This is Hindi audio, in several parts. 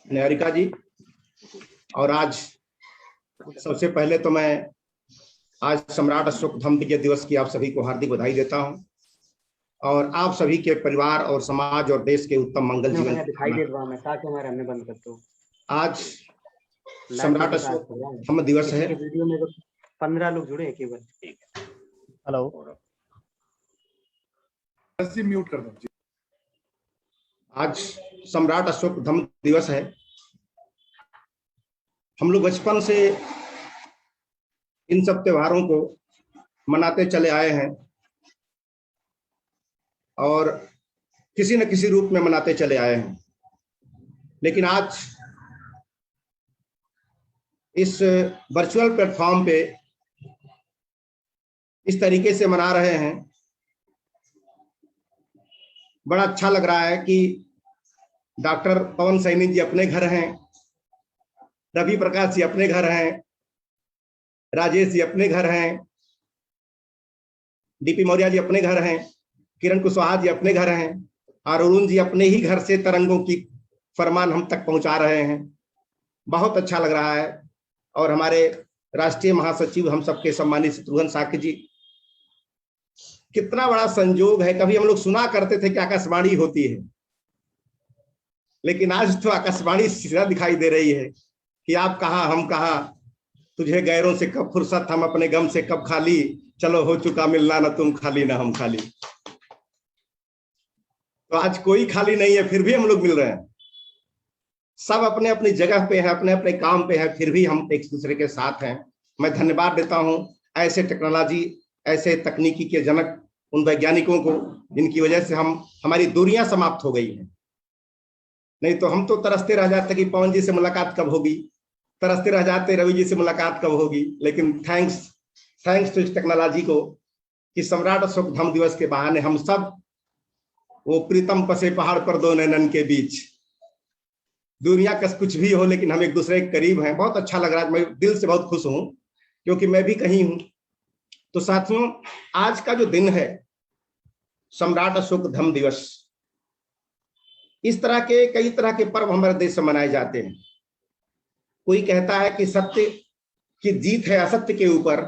निहारिका जी। और आज सबसे पहले तो मैं आज सम्राट अशोक धम्म विजय दिवस की आप सभी को हार्दिक बधाई देता हूं और आप सभी के परिवार और समाज और देश के उत्तम मंगल जीवन दिखाई दे रहा है ताकि हमारे हमने बंद कर दो। आज सम्राट अशोक धम्म दिवस है। वीडियो में 15 लोग जुड़े हैं केवल। हेलो, म्यूट कर दो। आज सम्राट अशोक धम्म दिवस है। हम लोग बचपन से इन सब त्योहारों को मनाते चले आए हैं और किसी न किसी रूप में मनाते चले आए हैं, लेकिन आज इस वर्चुअल प्लेटफॉर्म पे इस तरीके से मना रहे हैं। बड़ा अच्छा लग रहा है कि डॉक्टर पवन सैनी जी अपने घर हैं, रवि प्रकाश जी अपने घर हैं, राजेश जी अपने घर हैं, डीपी मौर्य जी अपने घर हैं, किरण कुशवाहा जी अपने घर हैं और अरुण जी अपने ही घर से तरंगों की फरमान हम तक पहुंचा रहे हैं। बहुत अच्छा लग रहा है। और हमारे राष्ट्रीय महासचिव हम सबके सम्मानित शत्रुघ्न साक्य जी, कितना बड़ा संजोग है। कभी हम लोग सुना करते थे कि आकाशवाणी होती है, लेकिन आज तो आकाशवाणी सीधा दिखाई दे रही है कि आप कहाँ हम कहाँ, तुझे गैरों से कब फुर्सत, हम अपने गम से कब खाली, चलो हो चुका मिलना न तुम खाली न हम खाली। तो आज कोई खाली नहीं है, फिर भी हम लोग मिल रहे हैं। सब अपने अपनी जगह पे हैं, अपने अपने काम पे हैं, फिर भी हम एक दूसरे के साथ हैं। मैं धन्यवाद देता हूं ऐसे टेक्नोलॉजी, ऐसे तकनीकी के जनक उन वैज्ञानिकों को जिनकी वजह से हमारी दूरियां समाप्त हो गई हैं। नहीं तो हम तो तरसते रह जाते कि पवन जी से मुलाकात कब होगी, तरसते रह जाते रवि जी से मुलाकात कब होगी। लेकिन थैंक्स टू इस टेक्नोलॉजी को कि सम्राट अशोक धम्म दिवस के बहाने हम सब वो प्रीतम पसे पहाड़ पर दो नैनन के बीच, दुनिया का कुछ भी हो लेकिन हम एक दूसरे के करीब हैं। बहुत अच्छा लग रहा है। मैं दिल से बहुत खुश हूं क्योंकि मैं भी कहीं हूं। तो साथियों, आज का जो दिन है सम्राट अशोक धम्म दिवस, इस तरह के कई तरह के पर्व हमारे देश में मनाए जाते हैं। कोई कहता है कि सत्य की जीत है असत्य के ऊपर,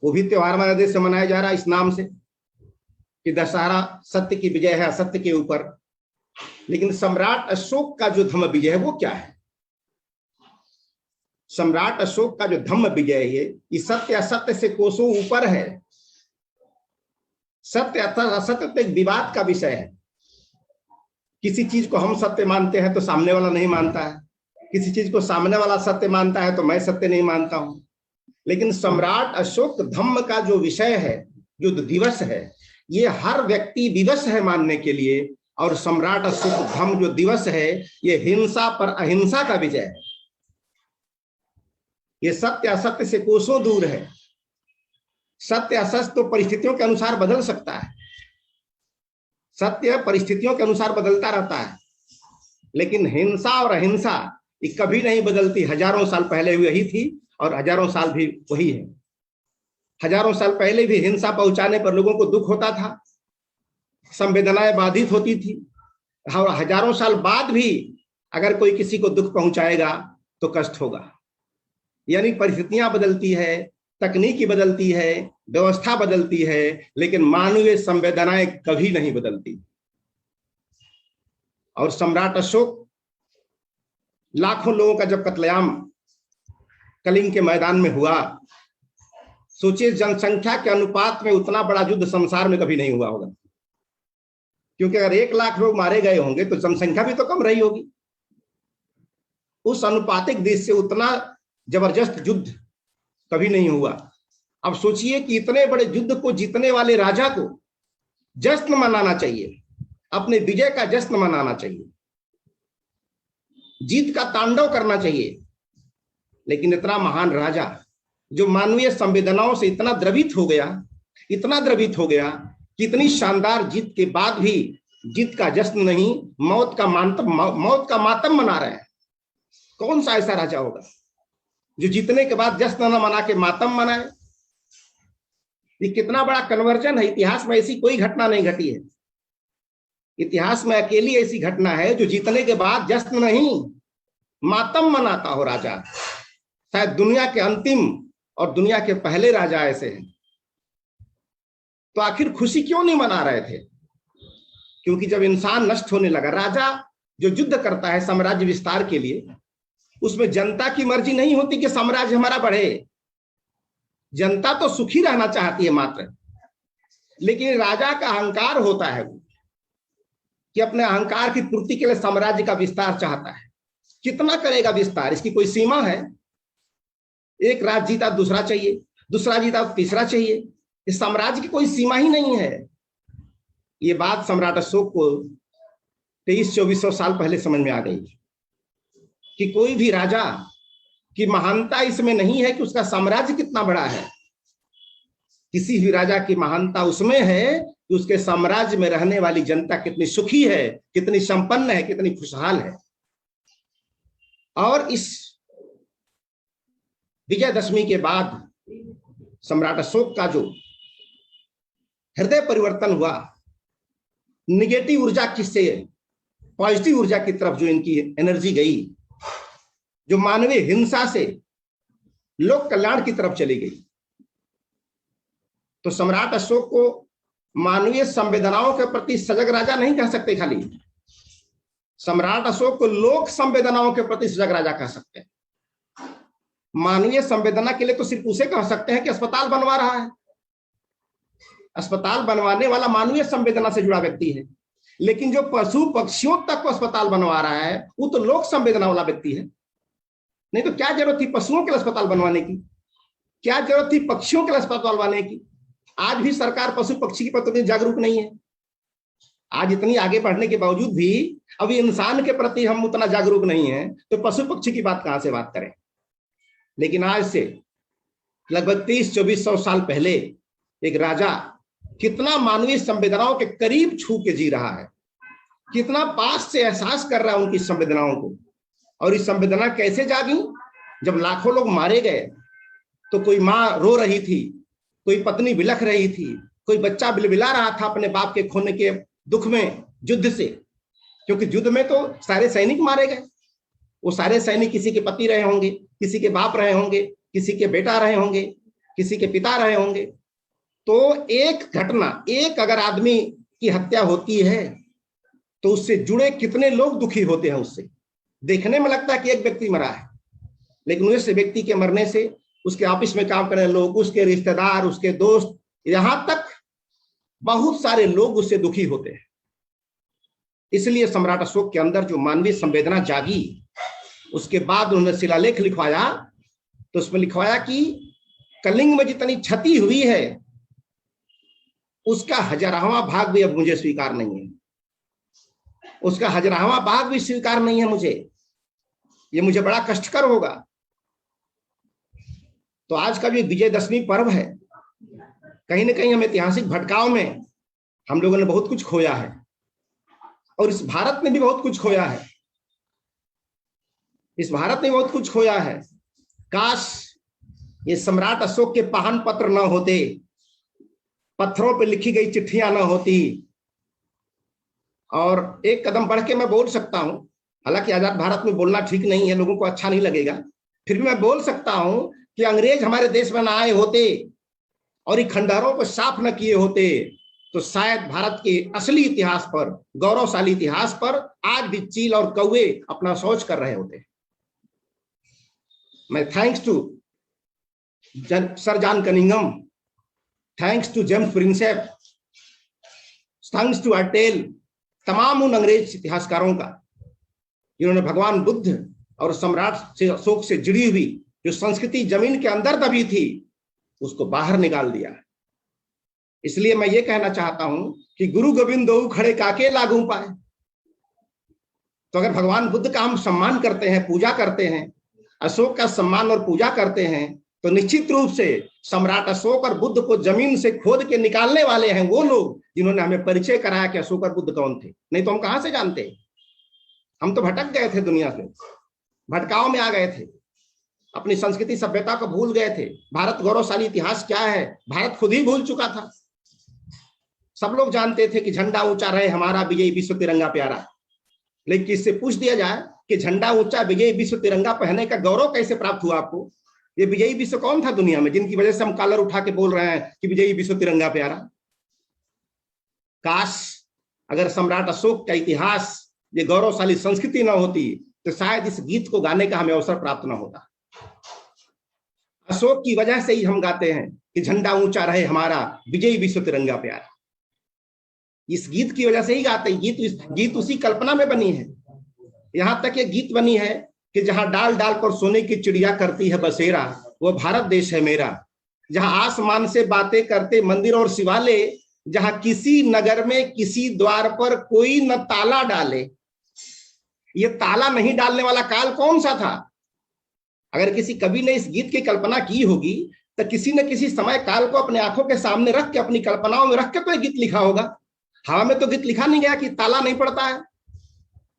वो भी त्योहार हमारे देश में मनाया जा रहा है इस नाम से कि दशहरा सत्य की विजय है असत्य के ऊपर। लेकिन सम्राट अशोक का जो धम्म विजय है वो क्या है? सम्राट अशोक का जो धम्म विजय है ये सत्य असत्य से कोसों ऊपर है। सत्य असत्य तो एक विवाद का विषय है। किसी चीज को हम सत्य मानते हैं तो सामने वाला नहीं मानता है, किसी चीज को सामने वाला सत्य मानता है तो मैं सत्य नहीं मानता हूं। लेकिन सम्राट अशोक धम्म का जो विषय है, जो दिवस है, ये हर व्यक्ति विवश है मानने के लिए। और सम्राट अशोक धम्म जो दिवस है ये हिंसा पर अहिंसा का विजय है। ये सत्य असत्य से कोसों दूर है। सत्य असत्य तो परिस्थितियों के अनुसार बदल सकता है, सत्य परिस्थितियों के अनुसार बदलता रहता है, लेकिन हिंसा और अहिंसा ये कभी नहीं बदलती। हजारों साल पहले भी वही थी और हजारों साल भी वही है। हजारों साल पहले भी हिंसा पहुंचाने पर लोगों को दुख होता था, संवेदनाएं बाधित होती थी। और हजारों साल बाद भी अगर कोई किसी को दुख पहुंचाएगा तो कष्ट होगा। यानी परिस्थितियां बदलती है, तकनीकी बदलती है, व्यवस्था बदलती है, लेकिन मानवीय संवेदनाएं कभी नहीं बदलती। और सम्राट अशोक लाखों लोगों का जब कत्लेआम कलिंग के मैदान में हुआ, सोचिए जनसंख्या के अनुपात में उतना बड़ा युद्ध संसार में कभी नहीं हुआ होगा। क्योंकि अगर 1 लाख लोग मारे गए होंगे तो जनसंख्या भी तो कम रही होगी। उस अनुपातिक देश से उतना जबरदस्त युद्ध कभी नहीं हुआ। अब सोचिए कि इतने बड़े युद्ध को जीतने वाले राजा को जश्न मनाना चाहिए, अपने विजय का जश्न मनाना चाहिए, जीत का तांडव करना चाहिए। लेकिन इतना महान राजा जो मानवीय संवेदनाओं से इतना द्रवित हो गया, इतना द्रवित हो गया कि इतनी शानदार जीत के बाद भी जीत का जश्न नहीं, मौत का मातम मना रहे हैं। कौन सा ऐसा राजा होगा जो जीतने के बाद जश्न न मना के मातम मनाए? ये कितना बड़ा कन्वर्जन है। इतिहास में ऐसी कोई घटना नहीं घटी है। इतिहास में अकेली ऐसी घटना है जो जीतने के बाद जश्न नहीं मातम मनाता हो राजा। शायद दुनिया के अंतिम और दुनिया के पहले राजा ऐसे हैं। तो आखिर खुशी क्यों नहीं मना रहे थे? क्योंकि जब इंसान नष्ट होने लगा, राजा जो युद्ध करता है साम्राज्य विस्तार के लिए, उसमें जनता की मर्जी नहीं होती कि साम्राज्य हमारा बढ़े। जनता तो सुखी रहना चाहती है मात्र, लेकिन राजा का अहंकार होता है कि अपने अहंकार की पूर्ति के लिए साम्राज्य का विस्तार चाहता है। कितना करेगा विस्तार, इसकी कोई सीमा है? एक राज्य जीता दूसरा चाहिए, दूसरा जीता तीसरा चाहिए। इस साम्राज्य की कोई सीमा ही नहीं है। ये बात सम्राट अशोक को 2300-2400 साल पहले समझ में आ गई कि कोई भी राजा की महानता इसमें नहीं है कि उसका साम्राज्य कितना बड़ा है। किसी भी राजा की महानता उसमें है कि उसके साम्राज्य में रहने वाली जनता कितनी सुखी है, कितनी संपन्न है, कितनी खुशहाल है। और इस विजयदशमी के बाद सम्राट अशोक का जो हृदय परिवर्तन हुआ, निगेटिव ऊर्जा किससे पॉजिटिव ऊर्जा की तरफ जो इनकी एनर्जी गई, जो मानवीय हिंसा से लोक कल्याण की तरफ चली गई, तो सम्राट अशोक को मानवीय संवेदनाओं के प्रति सजग राजा नहीं कह सकते। खाली सम्राट अशोक को लोक संवेदनाओं के प्रति सजग राजा कह सकते हैं। मानवीय संवेदना के लिए तो सिर्फ उसे कह सकते हैं कि अस्पताल बनवा रहा है। अस्पताल बनवाने वाला मानवीय संवेदना से जुड़ा व्यक्ति है, लेकिन जो पशु पक्षियों तक को अस्पताल बनवा रहा है वो तो लोक संवेदना वाला व्यक्ति है। नहीं तो क्या जरूरत थी पशुओं के लिए अस्पताल बनवाने की? क्या जरूरत थी पक्षियों के लिए अस्पताल बनवाने की? आज भी सरकार पशु पक्षी के प्रति जागरूक नहीं है। आज इतनी आगे बढ़ने के बावजूद भी अभी इंसान के प्रति हम उतना जागरूक नहीं है, तो पशु पक्षी की बात कहां से बात करें। लेकिन आज से लगभग 2300-2400 साल पहले एक राजा कितना मानवीय संवेदनाओं के करीब छू के जी रहा है, कितना पास से एहसास कर रहा है उनकी संवेदनाओं को। और ये संवेदना कैसे जागी? जब लाखों लोग मारे गए तो कोई माँ रो रही थी, कोई पत्नी बिलख रही थी, कोई बच्चा बिलबिला रहा था अपने बाप के खोने के दुख में युद्ध से, क्योंकि युद्ध में तो सारे सैनिक मारे गए। वो सारे सैनिक किसी के पति रहे होंगे, किसी के बाप रहे होंगे, किसी के बेटा रहे होंगे, किसी के पिता रहे होंगे। तो एक घटना, एक अगर आदमी की हत्या होती है तो उससे जुड़े कितने लोग दुखी होते हैं। उससे देखने में लगता है कि एक व्यक्ति मरा है, लेकिन उस व्यक्ति के मरने से उसके ऑफिस में काम करने लोग, उसके रिश्तेदार, उसके दोस्त, यहां तक बहुत सारे लोग उससे दुखी होते हैं। इसलिए सम्राट अशोक के अंदर जो मानवीय संवेदना जागी, उसके बाद उन्होंने शिलालेख लिखवाया, तो उसमें लिखवाया कि कलिंग में जितनी क्षति हुई है उसका 1000वां भाग भी अब मुझे स्वीकार नहीं है। उसका 1000वां भाग भी स्वीकार नहीं है मुझे। ये मुझे बड़ा कष्टकर होगा। तो आज का जो विजयदशमी पर्व है, कहीं ना कहीं हम ऐतिहासिक भटकाव में हम लोगों ने बहुत कुछ खोया है, और इस भारत ने भी बहुत कुछ खोया है। इस भारत ने बहुत कुछ खोया है। काश ये सम्राट अशोक के पाहन पत्र न होते, पत्थरों पे लिखी गई चिट्ठियां न होती। और एक कदम बढ़ के मैं बोल सकता हूं, हालांकि आजाद भारत में बोलना ठीक नहीं है, लोगों को अच्छा नहीं लगेगा, फिर भी मैं बोल सकता हूं कि अंग्रेज हमारे देश में ना आए होते और इन खंडहरों को साफ न किए होते, तो शायद भारत के असली इतिहास पर, गौरवशाली इतिहास पर आज भी चील और कौवे अपना शौच कर रहे होते। मैं thanks to sir John Cunningham, thanks to James Prinsep, thanks to अर्टेल, तमाम उन अंग्रेज इतिहासकारों का जिन्होंने भगवान बुद्ध और सम्राट अशोक से जुड़ी हुई जो संस्कृति जमीन के अंदर दबी थी उसको बाहर निकाल दिया। इसलिए मैं ये कहना चाहता हूं कि गुरु गोविंद दो खड़े काके लागू पाए। तो अगर भगवान बुद्ध का हम सम्मान करते हैं, पूजा करते हैं, अशोक का सम्मान और पूजा करते हैं, तो निश्चित रूप से सम्राट अशोक और बुद्ध को जमीन से खोद के निकालने वाले हैं वो लोग जिन्होंने हमें परिचय कराया कि अशोक और बुद्ध कौन थे। नहीं तो हम कहां से जानते? हम तो भटक गए थे, दुनिया से भटकाव में आ गए थे, अपनी संस्कृति सभ्यता को भूल गए थे। भारत गौरवशाली इतिहास क्या है भारत खुद ही भूल चुका था। सब लोग जानते थे कि झंडा ऊंचा रहे हमारा, विजयी विश्व तिरंगा प्यारा। लेकिन इससे पूछ दिया जाए कि झंडा ऊंचा, विजयी विश्व तिरंगा पहनने का गौरव कैसे प्राप्त हुआ आपको? ये विजयी विश्व कौन था दुनिया में जिनकी वजह से हम कॉलर उठा के बोल रहे हैं कि विजयी विश्व तिरंगा प्यारा? काश अगर सम्राट अशोक का इतिहास, ये गौरवशाली संस्कृति न होती तो शायद इस गीत को गाने का हमें अवसर प्राप्त न होता। अशोक की वजह से ही हम गाते हैं कि झंडा ऊंचा रहे हमारा, विजयी विश्व तिरंगा प्यारा। इस गीत की वजह से ही गाते हैं। गीत उसी कल्पना में बनी है। यहां तक ये गीत बनी है कि जहां डाल डाल पर सोने की चिड़िया करती है बसेरा, वो भारत देश है मेरा। जहां आसमान से बातें करते मंदिर और शिवालय, जहां किसी नगर में किसी द्वार पर कोई न ताला डाले। ये ताला नहीं डालने वाला काल कौन सा था? अगर किसी कवि ने इस गीत की कल्पना की होगी तो किसी न किसी समय काल को अपने आंखों के सामने रख के, अपनी कल्पनाओं में रख के तो ये गीत लिखा होगा। हवा में तो गीत लिखा नहीं गया कि ताला नहीं पड़ता है।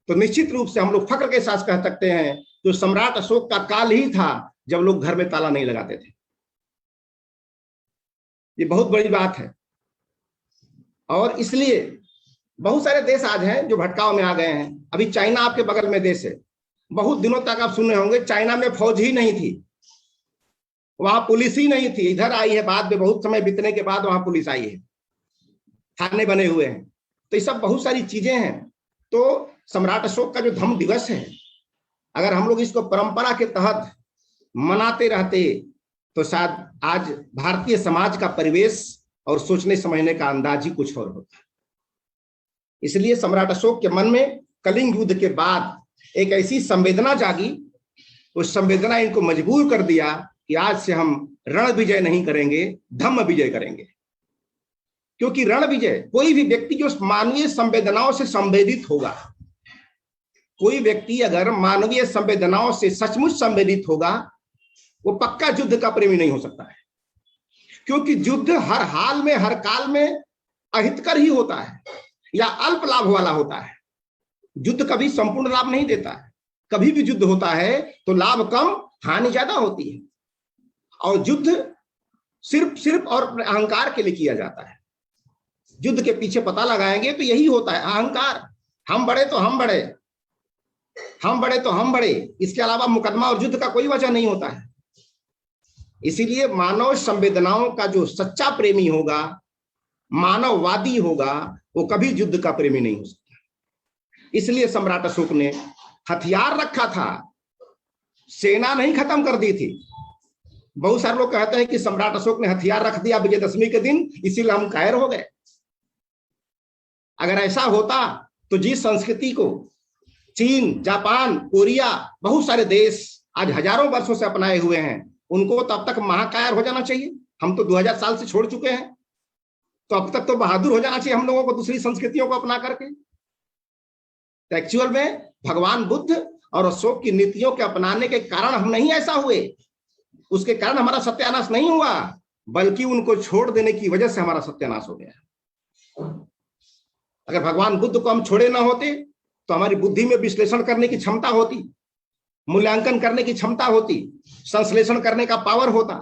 तो निश्चित रूप से हम लोग फख्र के साथ कह सकते हैं तो सम्राट अशोक का काल ही था जब लोग घर में ताला नहीं लगाते थे। ये बहुत बड़ी बात है। और इसलिए बहुत सारे देश आज हैं जो भटकाव में आ गए हैं। अभी चाइना आपके बगल में देश है, बहुत दिनों तक आप सुने होंगे चाइना में फौज ही नहीं थी, वहां पुलिस ही नहीं थी। इधर आई है बाद में, बहुत समय बीतने के बाद वहां पुलिस आई है, थाने बने हुए हैं। तो ये सब बहुत सारी चीजें हैं। तो सम्राट अशोक का जो धम्म दिवस है, अगर हम लोग इसको परंपरा के तहत मनाते रहते तो शायद आज भारतीय समाज का परिवेश और सोचने समझने का अंदाज ही कुछ और होता। इसलिए सम्राट अशोक के मन में कलिंग युद्ध के बाद एक ऐसी संवेदना जागी, उस संवेदना इनको मजबूर कर दिया कि आज से हम रण विजय नहीं करेंगे, धम्म विजय करेंगे। क्योंकि रण विजय, कोई भी व्यक्ति जो मानवीय संवेदनाओं से संवेदित होगा, कोई व्यक्ति अगर मानवीय संवेदनाओं से सचमुच संवेदित होगा, वो पक्का युद्ध का प्रेमी नहीं हो सकता है। क्योंकि युद्ध हर हाल में, हर काल में अहितकर ही होता है या अल्प लाभ वाला होता है। युद्ध कभी संपूर्ण लाभ नहीं देता है। कभी भी युद्ध होता है तो लाभ कम, हानि ज्यादा होती है। और युद्ध सिर्फ और अहंकार के लिए किया जाता है। युद्ध के पीछे पता लगाएंगे तो यही होता है, अहंकार। हम बड़े तो हम बड़े, हम बड़े तो हम बड़े, इसके अलावा मुकदमा और युद्ध का कोई वजह नहीं होता है। इसीलिए मानव संवेदनाओं का जो सच्चा प्रेमी होगा, मानववादी होगा, वो कभी युद्ध का प्रेमी नहीं हो सकता। इसलिए सम्राट अशोक ने हथियार रखा था, सेना नहीं खत्म कर दी थी। बहुत सारे लोग कहते हैं कि सम्राट अशोक ने हथियार रख दिया विजयदशमी के दिन, इसीलिए हम कायर हो गए। अगर ऐसा होता तो जिस संस्कृति को चीन, जापान, कोरिया, बहुत सारे देश आज हजारों वर्षों से अपनाए हुए हैं, उनको तब तक महाकायर हो जाना चाहिए। हम तो 2000 साल से छोड़ चुके हैं, तो अब तक तो बहादुर हो जाना चाहिए हम लोगों को दूसरी संस्कृतियों को अपना करके। तो एक्चुअल में भगवान बुद्ध और अशोक की नीतियों के अपनाने के कारण हम नहीं ऐसा हुए, उसके कारण हमारा सत्यानाश नहीं हुआ, बल्कि उनको छोड़ देने की वजह से हमारा सत्यानाश हो गया। अगर भगवान बुद्ध को हम छोड़े ना होते तो हमारी बुद्धि में विश्लेषण करने की क्षमता होती, मूल्यांकन करने की क्षमता होती, संश्लेषण करने का पावर होता।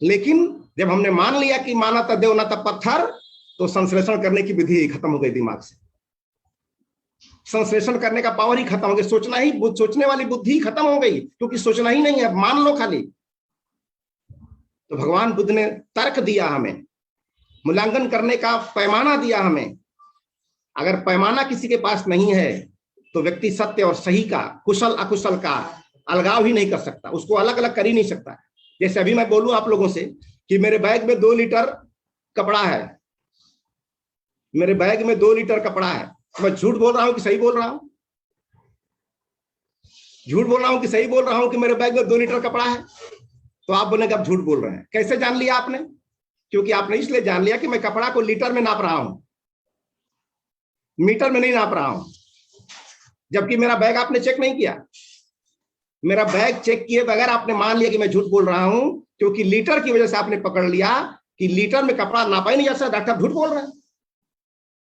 लेकिन जब हमने मान लिया कि माना त देव ना त पत्थर, तो संश्लेषण करने की विधि खत्म हो गई दिमाग से, संश्लेषण करने का पावर ही खत्म हो गया, सोचने वाली बुद्धि ही खत्म हो गई, क्योंकि सोचना ही नहीं है, मान लो खाली। तो भगवान बुद्ध ने तर्क दिया हमें, मूल्यांकन करने का पैमाना दिया हमें। अगर पैमाना किसी के पास नहीं है तो व्यक्ति सत्य और सही का, कुशल अकुशल का अलगाव ही नहीं कर सकता, उसको अलग अलग कर ही नहीं सकता। जैसे अभी मैं बोलूं आप लोगों से कि मेरे बैग में 2 लीटर कपड़ा है, मेरे बैग में 2 लीटर कपड़ा है, मैं झूठ बोल रहा हूं कि सही बोल रहा हूं? झूठ बोल रहा हूं कि सही बोल रहा हूं कि मेरे बैग में 2 लीटर कपड़ा है? तो आप बोलेंगे आप झूठ बोल रहे हैं। कैसे जान लिया आपने? क्योंकि आपने इसलिए जान लिया कि मैं कपड़ा को लीटर में नाप रहा हूं, मीटर में नहीं नाप रहा हूं। जबकि मेरा बैग आपने चेक नहीं किया, मेरा बैग चेक किए बगैर आपने मान लिया कि मैं झूठ बोल रहा हूं, क्योंकि लीटर की वजह से आपने पकड़ लिया कि लीटर में कपड़ा नापा ही नहीं जा सकता, डॉक्टर झूठ बोल रहे हैं।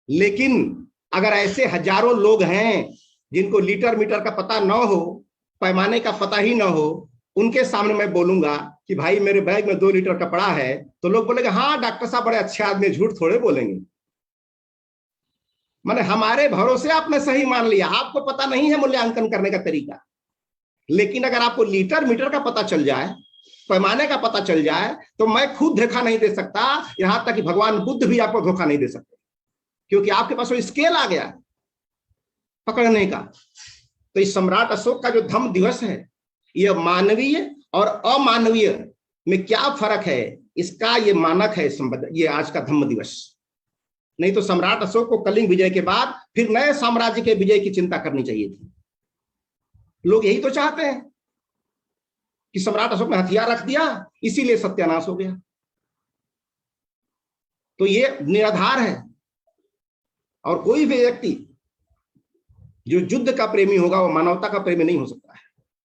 लेकिन अगर ऐसे हजारों लोग हैं जिनको लीटर मीटर का पता न हो, पैमाने का पता ही न हो, उनके सामने मैं बोलूंगा कि भाई मेरे बैग में 2 लीटर कपड़ा है, तो लोग बोलेंगे हाँ डॉक्टर साहब बड़े अच्छे आदमी, झूठ थोड़े बोलेंगे। माने हमारे भरोसे आपने सही मान लिया, आपको पता नहीं है मूल्यांकन करने का तरीका। लेकिन अगर आपको लीटर मीटर का पता चल जाए, पैमाने का पता चल जाए, तो मैं खुद धोखा नहीं दे सकता, यहां तक कि भगवान बुद्ध भी आपको धोखा नहीं दे सकते, क्योंकि आपके पास वो स्केल आ गया पकड़ने का। तो इस सम्राट अशोक का जो धम्म दिवस है, यह मानवीय और अमानवीय में क्या फर्क है, इसका ये मानक है ये आज का धम्म दिवस। नहीं तो सम्राट अशोक को कलिंग विजय के बाद फिर नए साम्राज्य के विजय की चिंता करनी चाहिए थी। लोग यही तो चाहते हैं कि सम्राट अशोक ने हथियार रख दिया, इसीलिए सत्यानाश हो गया। तो ये निराधार है। और कोई भी व्यक्ति जो युद्ध का प्रेमी होगा वो मानवता का प्रेमी नहीं हो सकता है।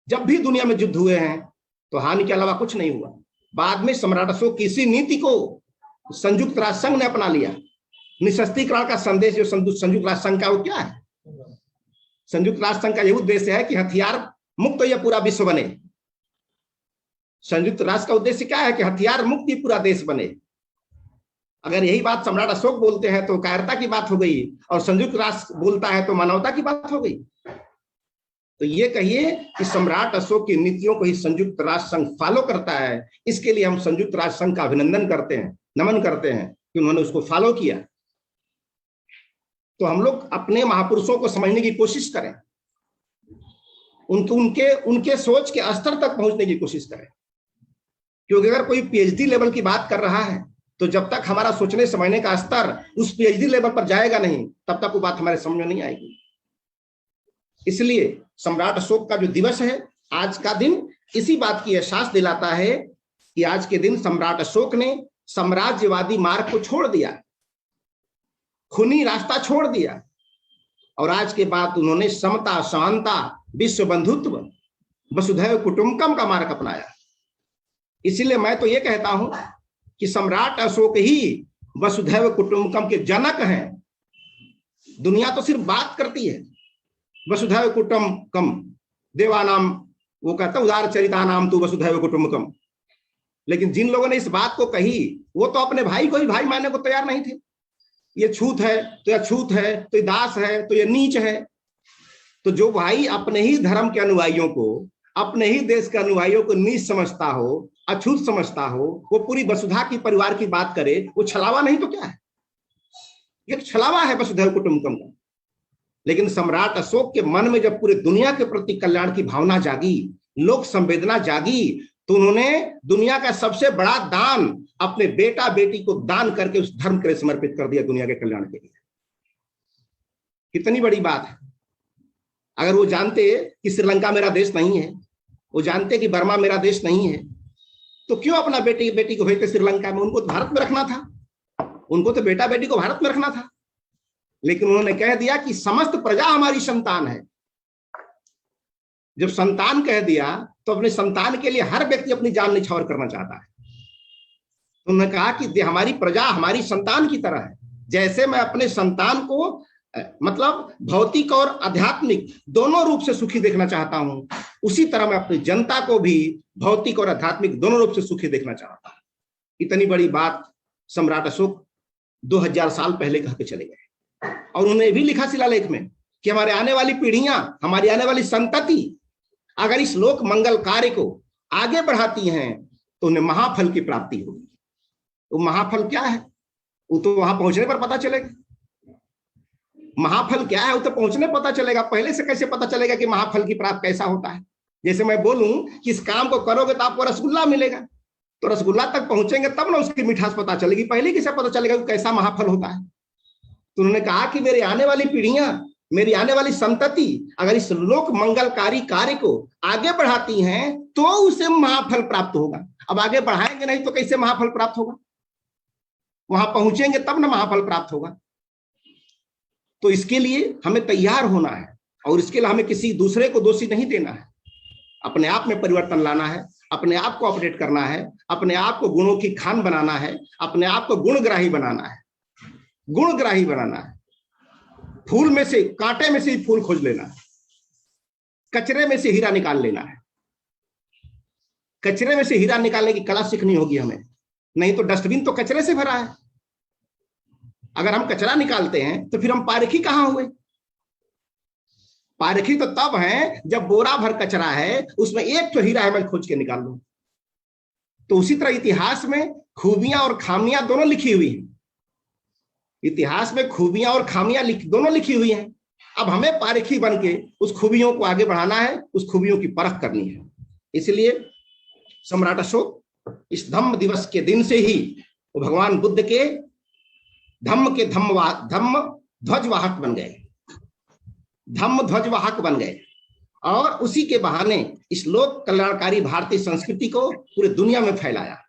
जब भी दुनिया में युद्ध हुए हैं तो हानि के अलावा कुछ नहीं हुआ। बाद में सम्राट अशोक की इसी नीति को संयुक्त राष्ट्र संघ ने अपना लिया। निशस्त्रीकरण का संदेश जो संयुक्त राष्ट्र संघ का, वो क्या है? संयुक्त राष्ट्र संघ का यह उद्देश्य है कि हथियार मुक्त यह पूरा विश्व बने। संयुक्त राष्ट्र का उद्देश्य क्या है? कि हथियार मुक्त ही पूरा देश बने। अगर यही बात सम्राट अशोक बोलते हैं तो कायरता की बात हो गई, और संयुक्त राष्ट्र बोलता है तो मानवता की बात हो गई। तो ये कहिए कि सम्राट अशोक की नीतियों को ही संयुक्त राष्ट्र संघ फॉलो करता है। इसके लिए हम संयुक्त राष्ट्र संघ का अभिनंदन करते हैं, नमन करते हैं कि उन्होंने उसको फॉलो किया। तो हम लोग अपने महापुरुषों को समझने की कोशिश करें, उनके सोच के स्तर तक पहुंचने की कोशिश करें। क्योंकि अगर कोई पीएचडी लेवल की बात कर रहा है तो जब तक हमारा सोचने समझने का स्तर उस पीएचडी लेवल पर जाएगा नहीं, तब तक वो बात हमारे समझ में नहीं आएगी। इसलिए सम्राट अशोक का जो दिवस है, आज का दिन इसी बात की एहसास दिलाता है कि आज के दिन सम्राट अशोक ने साम्राज्यवादी मार्ग को छोड़ दिया, खूनी रास्ता छोड़ दिया, और आज के बाद उन्होंने समता, समानता, विश्व बंधुत्व, वसुधैव कुटुंबकम का मार्ग अपनाया। इसीलिए मैं तो ये कहता हूं कि सम्राट अशोक ही वसुधैव कुटुंबकम के जनक हैं। दुनिया तो सिर्फ बात करती है, वसुधैव कुटुंबकम देवानाम, वो कहता उदार चरितानाम तू वसुधैव कुटुंबकम। लेकिन जिन लोगों ने इस बात को कही वो तो अपने भाई को ही भाई मानने को तैयार नहीं थे। ये छूत है तो यह छूत है, तो ये दास है तो ये नीच है। तो जो भाई अपने ही धर्म के अनुयायियों को, अपने ही देश के अनुयायियों को नीच समझता हो, अछूत समझता हो, वो पूरी वसुधा की परिवार की बात करे, वो छलावा नहीं तो क्या है? ये छलावा है वसुधैव कुटुंबकम का। लेकिन सम्राट अशोक के मन में जब पूरी दुनिया के प्रति कल्याण की भावना जागी, लोक संवेदना जागी, तो उन्होंने दुनिया का सबसे बड़ा दान अपने बेटा बेटी को दान करके उस धर्म के लिए समर्पित कर दिया, दुनिया के कल्याण के लिए। कितनी बड़ी बात है। अगर वो जानते कि श्रीलंका मेरा देश नहीं है, वो जानते कि बर्मा मेरा देश नहीं है, तो क्यों अपना बेटी को भेजते श्रीलंका में? उनको तो भारत में रखना था, उनको तो बेटा बेटी को भारत में रखना था। लेकिन उन्होंने कह दिया कि समस्त प्रजा हमारी संतान है। जब संतान कह दिया तो अपने संतान के लिए हर व्यक्ति अपनी जान निछावर करना चाहता है। उन्होंने कहा कि हमारी प्रजा हमारी संतान की तरह है। जैसे मैं अपने संतान को मतलब भौतिक और आध्यात्मिक दोनों रूप से सुखी देखना चाहता हूं, उसी तरह मैं अपनी जनता को भी भौतिक और आध्यात्मिक दोनों रूप से सुखी देखना चाहता हूं। इतनी बड़ी बात सम्राट अशोक 2000 साल पहले कह के चले गए। और उन्होंने भी लिखा शिलालेख में कि हमारे आने वाली पीढ़ियां, हमारी आने वाली संतति अगर इस लोक मंगल कार्य को आगे बढ़ाती हैं तो उन्हें महाफल की प्राप्ति होगी। वो महाफल क्या है वो तो वहां पहुंचने पर पता चलेगा। महाफल क्या है वो तो पहुंचने पता चलेगा। पहले से कैसे पता चलेगा कि महाफल की प्राप्त कैसा होता है? जैसे मैं बोलूं कि इस काम को करोगे तो आपको रसगुल्ला मिलेगा, तो रसगुल्ला तक पहुंचेंगे तब ना उसकी मिठास पता चलेगी। पहले कैसे पता चलेगा कि कैसा महाफल होता है? तो उन्होंने कहा कि मेरी आने वाली पीढ़ियां, मेरी आने वाली संतति अगर इस लोक मंगलकारी कार्य को आगे बढ़ाती हैं तो उसे महाफल प्राप्त होगा। अब आगे बढ़ाएंगे नहीं तो कैसे महाफल प्राप्त होगा? वहां पहुंचेंगे तब ना महाफल प्राप्त होगा। तो इसके लिए हमें तैयार होना है, और इसके लिए हमें किसी दूसरे को दोषी नहीं देना है। अपने आप में परिवर्तन लाना है, अपने आप को अपडेट करना है, अपने आप को गुणों की खान बनाना है, अपने आप को गुणग्राही बनाना है, गुणग्राही बनाना है। फूल में से, कांटे में से ही फूल खोज लेना है, कचरे में से हीरा निकाल लेना है। कचरे में से हीरा निकालने की कला सीखनी होगी हमें, नहीं तो डस्टबिन तो कचरे से भरा है। अगर हम कचरा निकालते हैं तो फिर हम पारखी कहाँ हुए? पारखी तो तब है जब बोरा भर कचरा है, उसमें एक तो हीरा है, मैं खोज के निकाल लूं। तो उसी तरह इतिहास में खूबियां और खामियां दोनों लिखी हुई हैं। इतिहास में खूबियां और खामियां दोनों लिखी हुई हैं। अब हमें पारखी बन के उस खूबियों को आगे बढ़ाना है, उस खूबियों की परख करनी है। इसलिए सम्राट अशोक इस धम्म दिवस के दिन से ही वो भगवान बुद्ध के धम्म ध्वजवाहक बन गए, धम्म ध्वजवाहक बन गए, और उसी के बहाने इस लोक कल्याणकारी भारतीय संस्कृति को पूरी दुनिया में फैलाया।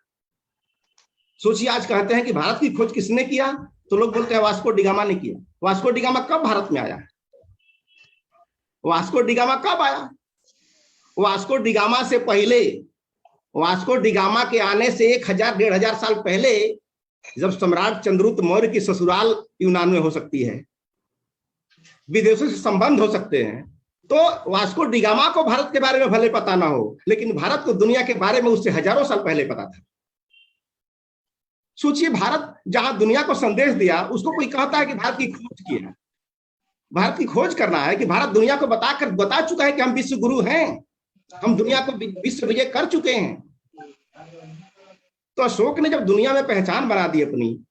सोचिए, आज कहते हैं कि भारत की खोज किसने किया, तो लोग बोलते हैं वास्को डिगामा ने किया। वास्को डिगामा कब भारत में आया? वास्को डिगामा कब आया? वास्को डिगामा से पहले, वास्को डिगामा के आने से 1000-1500 साल पहले, जब सम्राट चंद्रगुप्त मौर्य की ससुराल यूनान में हो सकती है, विदेशों से संबंध हो सकते हैं, तो वास्को डिगामा को भारत के बारे में भले पता ना हो, लेकिन भारत को दुनिया के बारे में उससे हजारों साल पहले पता था। सोचिए, भारत जहां दुनिया को संदेश दिया, उसको कोई कहता है कि भारत की खोज की है। भारत की खोज करना है कि भारत दुनिया को बता चुका है कि हम विश्व गुरु हैं, हम दुनिया को विश्व विजय कर चुके हैं। तो अशोक ने जब दुनिया में पहचान बना दी अपनी,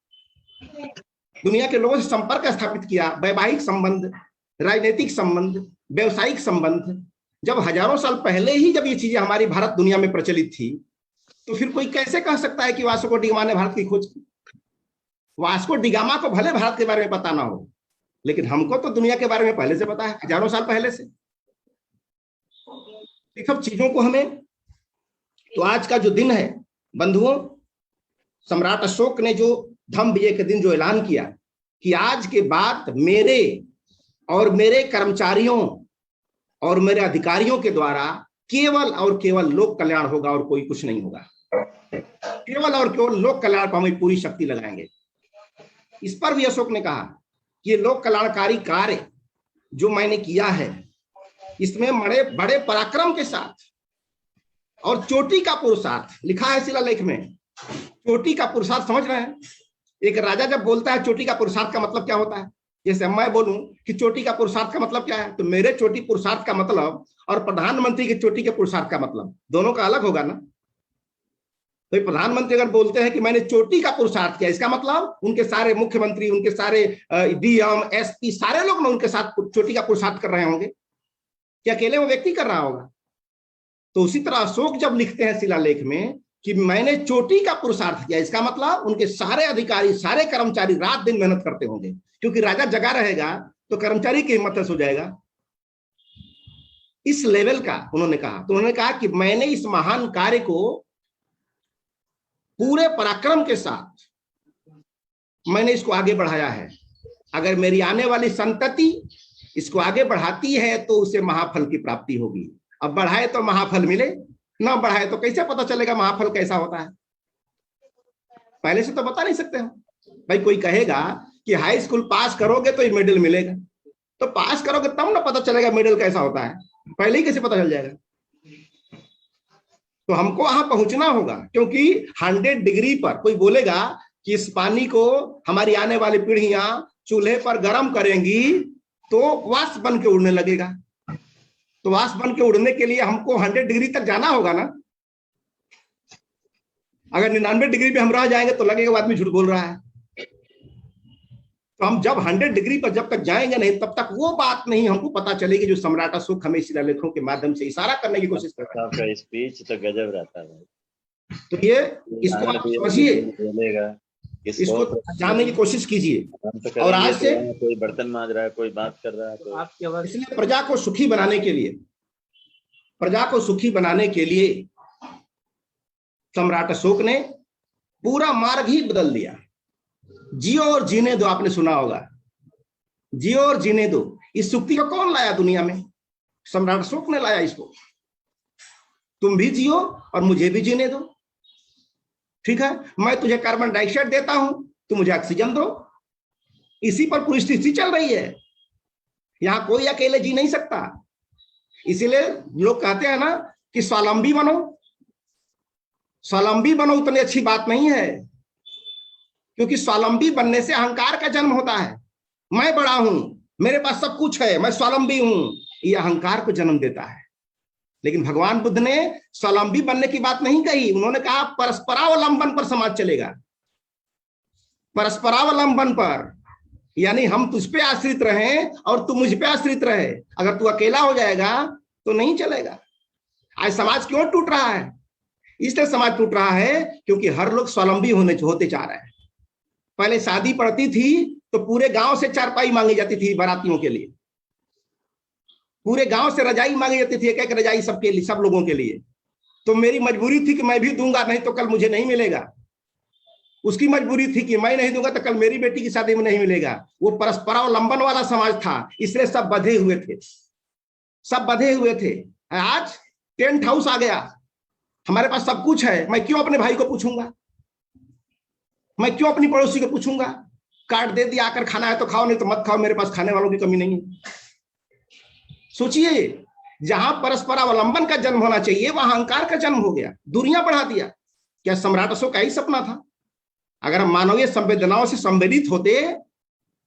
दुनिया के लोगों से संपर्क स्थापित किया, वैवाहिक संबंध, राजनीतिक संबंध, व्यवसायिक संबंध, जब हजारों साल पहले ही जब ये चीजें हमारी भारत दुनिया में प्रचलित थी, तो फिर कोई कैसे कह सकता है कि वास्को डिगामा ने भारत की खोज की? वास्को डिगामा को भले भारत के बारे में पता ना हो, लेकिन हमको तो दुनिया के बारे में पहले से पता है, हजारों साल पहले से। इन सब चीजों को हमें, तो आज का जो दिन है बंधुओं, सम्राट अशोक ने जो धम्म विजय के दिन जो ऐलान किया कि आज के बाद मेरे और मेरे कर्मचारियों और मेरे अधिकारियों के द्वारा केवल और केवल लोक कल्याण होगा और कोई कुछ नहीं होगा। केवल और केवल लोक कल्याण पर हम पूरी शक्ति लगाएंगे। इस पर भी अशोक ने कहा कि ये लोक कल्याणकारी कार्य जो मैंने किया है, इसमें बड़े पराक्रम के साथ और चोटी का पुरुषार्थ, लिखा है शिलालेख में, चोटी का पुरुषार्थ। समझ रहे हैं? एक राजा जब बोलता है चोटी का पुरुषार्थ का मतलब क्या होता है, जैसे मैं बोलूं कि चोटी का पुरुषार्थ का मतलब क्या है, तो मेरे चोटी पुरुषार्थ का मतलब और प्रधानमंत्री के चोटी के पुरुषार्थ का मतलब दोनों का अलग होगा ना। तो प्रधानमंत्री अगर बोलते हैं कि मैंने चोटी का पुरुषार्थ किया, इसका मतलब उनके सारे मुख्यमंत्री, उनके सारे डीएम, एसपी, सारे लोग ना उनके साथ चोटी का पुरुषार्थ कर रहे होंगे, कि अकेले वो व्यक्ति कर रहा होगा। तो उसी तरह अशोक जब लिखते हैं शिलालेख में कि मैंने चोटी का पुरुषार्थ किया, इसका मतलब उनके सारे अधिकारी, सारे कर्मचारी रात दिन मेहनत करते होंगे, क्योंकि राजा जगा रहेगा तो कर्मचारी की हिम्मत हो जाएगा। इस लेवल का उन्होंने कहा। तो उन्होंने कहा कि मैंने इस महान कार्य को पूरे पराक्रम के साथ मैंने इसको आगे बढ़ाया है। अगर मेरी आने वाली संतति इसको आगे बढ़ाती है तो उसे महाफल की प्राप्ति होगी। अब बढ़ाए तो महाफल मिले, ना बढ़ाए तो कैसे पता चलेगा महाफल कैसा होता है? पहले से तो बता नहीं सकते हम। भाई कोई कहेगा कि हाई स्कूल पास करोगे तो ये मेडल मिलेगा, तो पास करोगे तब ना पता चलेगा मेडल कैसा होता है, पहले ही कैसे पता चल जाएगा? तो हमको वहां पहुंचना होगा, क्योंकि 100 डिग्री पर कोई बोलेगा कि इस पानी को हमारी आने वाली पीढ़ियां चूल्हे पर गर्म करेंगी तो वाष्प बन के उड़ने लगेगा। तो वाष्प बन के उड़ने के लिए हमको 100 डिग्री तक जाना होगा ना। अगर 99 डिग्री पे हम रह जाएंगे तो लगेगा वो आदमी झूठ बोल रहा है। तो हम जब 100 डिग्री पर जब तक जाएंगे नहीं, तब तक वो बात नहीं हमको पता चलेगी जो सम्राट अशोक हमें शिलालेखों के माध्यम से इशारा करने की कोशिश करता है। आपका स्पीच तो गजब रहता है। तो ये इसको आप समझिए, इसको जानने की कोशिश कीजिए। और आज से कोई बर्तन मांज रहा है, कोई बात कर रहा है, तो आपकी आवाज, इसलिए प्रजा को सुखी बनाने के लिए, प्रजा को सुखी बनाने के लिए सम्राट अशोक ने पूरा मार्ग ही बदल दिया। जियो और जीने दो, आपने सुना होगा, जियो और जीने दो। इस सुक्ति को कौन लाया दुनिया में? सम्राट अशोक ने लाया इसको। तुम भी जियो और मुझे भी जीने दो, ठीक है? मैं तुझे कार्बन डाइऑक्साइड देता हूं, तुम मुझे ऑक्सीजन दो। इसी पर पूरी स्थिति चल रही है। यहां कोई अकेले जी नहीं सकता। इसीलिए लोग कहते हैं ना कि स्वावलंबी बनो। स्वावलंबी बनो उतनी अच्छी बात नहीं है, क्योंकि स्वावलंबी बनने से अहंकार का जन्म होता है। मैं बड़ा हूं, मेरे पास सब कुछ है, मैं स्वावलंबी हूं, ये अहंकार को जन्म देता है। लेकिन भगवान बुद्ध ने स्वावलंबी बनने की बात नहीं कही, उन्होंने कहा परस्परावलंबन पर समाज चलेगा। परस्परावलंबन पर, यानी हम तुझ पे आश्रित रहें और तू मुझ पे आश्रित रहे। अगर तू अकेला हो जाएगा तो नहीं चलेगा। आज समाज क्यों टूट रहा है? इसलिए समाज टूट रहा है क्योंकि हर लोग स्वावलंबी होते जा रहे हैं। पहले शादी पड़ती थी तो पूरे गांव से चारपाई मांगी जाती थी बारातियों के लिए, पूरे गांव से रजाई मांगी जाती थी, एक एक रजाई सबके लिए, सब लोगों के लिए। तो मेरी मजबूरी थी कि मैं भी दूंगा, नहीं तो कल मुझे नहीं मिलेगा। उसकी मजबूरी थी कि मैं नहीं दूंगा तो कल मेरी बेटी की शादी में नहीं मिलेगा। वो परस्परावलंबन वाला समाज था, इसलिए सब बंधे हुए थे, सब बंधे हुए थे। आज टेंट हाउस आ गया, हमारे पास सब कुछ है, मैं क्यों अपने भाई को पूछूंगा, मैं क्यों अपनी पड़ोसी को पूछूंगा? कार्ड दे दिया, आकर खाना है तो खाओ, नहीं तो मत खाओ, मेरे पास खाने वालों की कमी नहीं है। सोचिए, जहां परस्परावलंबन का जन्म होना चाहिए वहां अहंकार का जन्म हो गया, दूरियां बढ़ा दिया। क्या सम्राट अशोक का ही सपना था? अगर हम मानवीय संवेदनाओं से संवेदित होते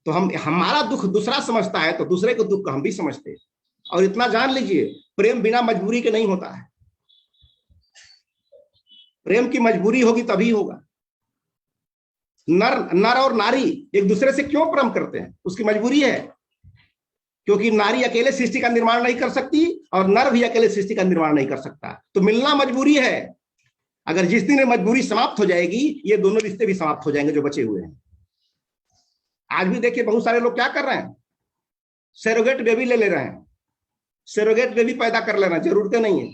तो हम, हमारा दुख दूसरा समझता है तो दूसरे को दुख हम भी समझते। और इतना जान लीजिए, प्रेम बिना मजबूरी के नहीं होता है। प्रेम की मजबूरी होगी तभी होगा। नर और नारी एक दूसरे से क्यों प्रेम करते हैं? उसकी मजबूरी है, क्योंकि नारी अकेले सृष्टि का निर्माण नहीं कर सकती और नर भी अकेले सृष्टि का निर्माण नहीं कर सकता। तो मिलना मजबूरी है। अगर जिस दिन मजबूरी समाप्त हो जाएगी, ये दोनों रिश्ते भी समाप्त हो जाएंगे जो बचे हुए हैं। आज भी देखिए बहुत सारे लोग क्या कर रहे हैं, सरोगेट बेबी ले रहे हैं। सरोगेट बेबी पैदा कर लेना जरूरत नहीं है।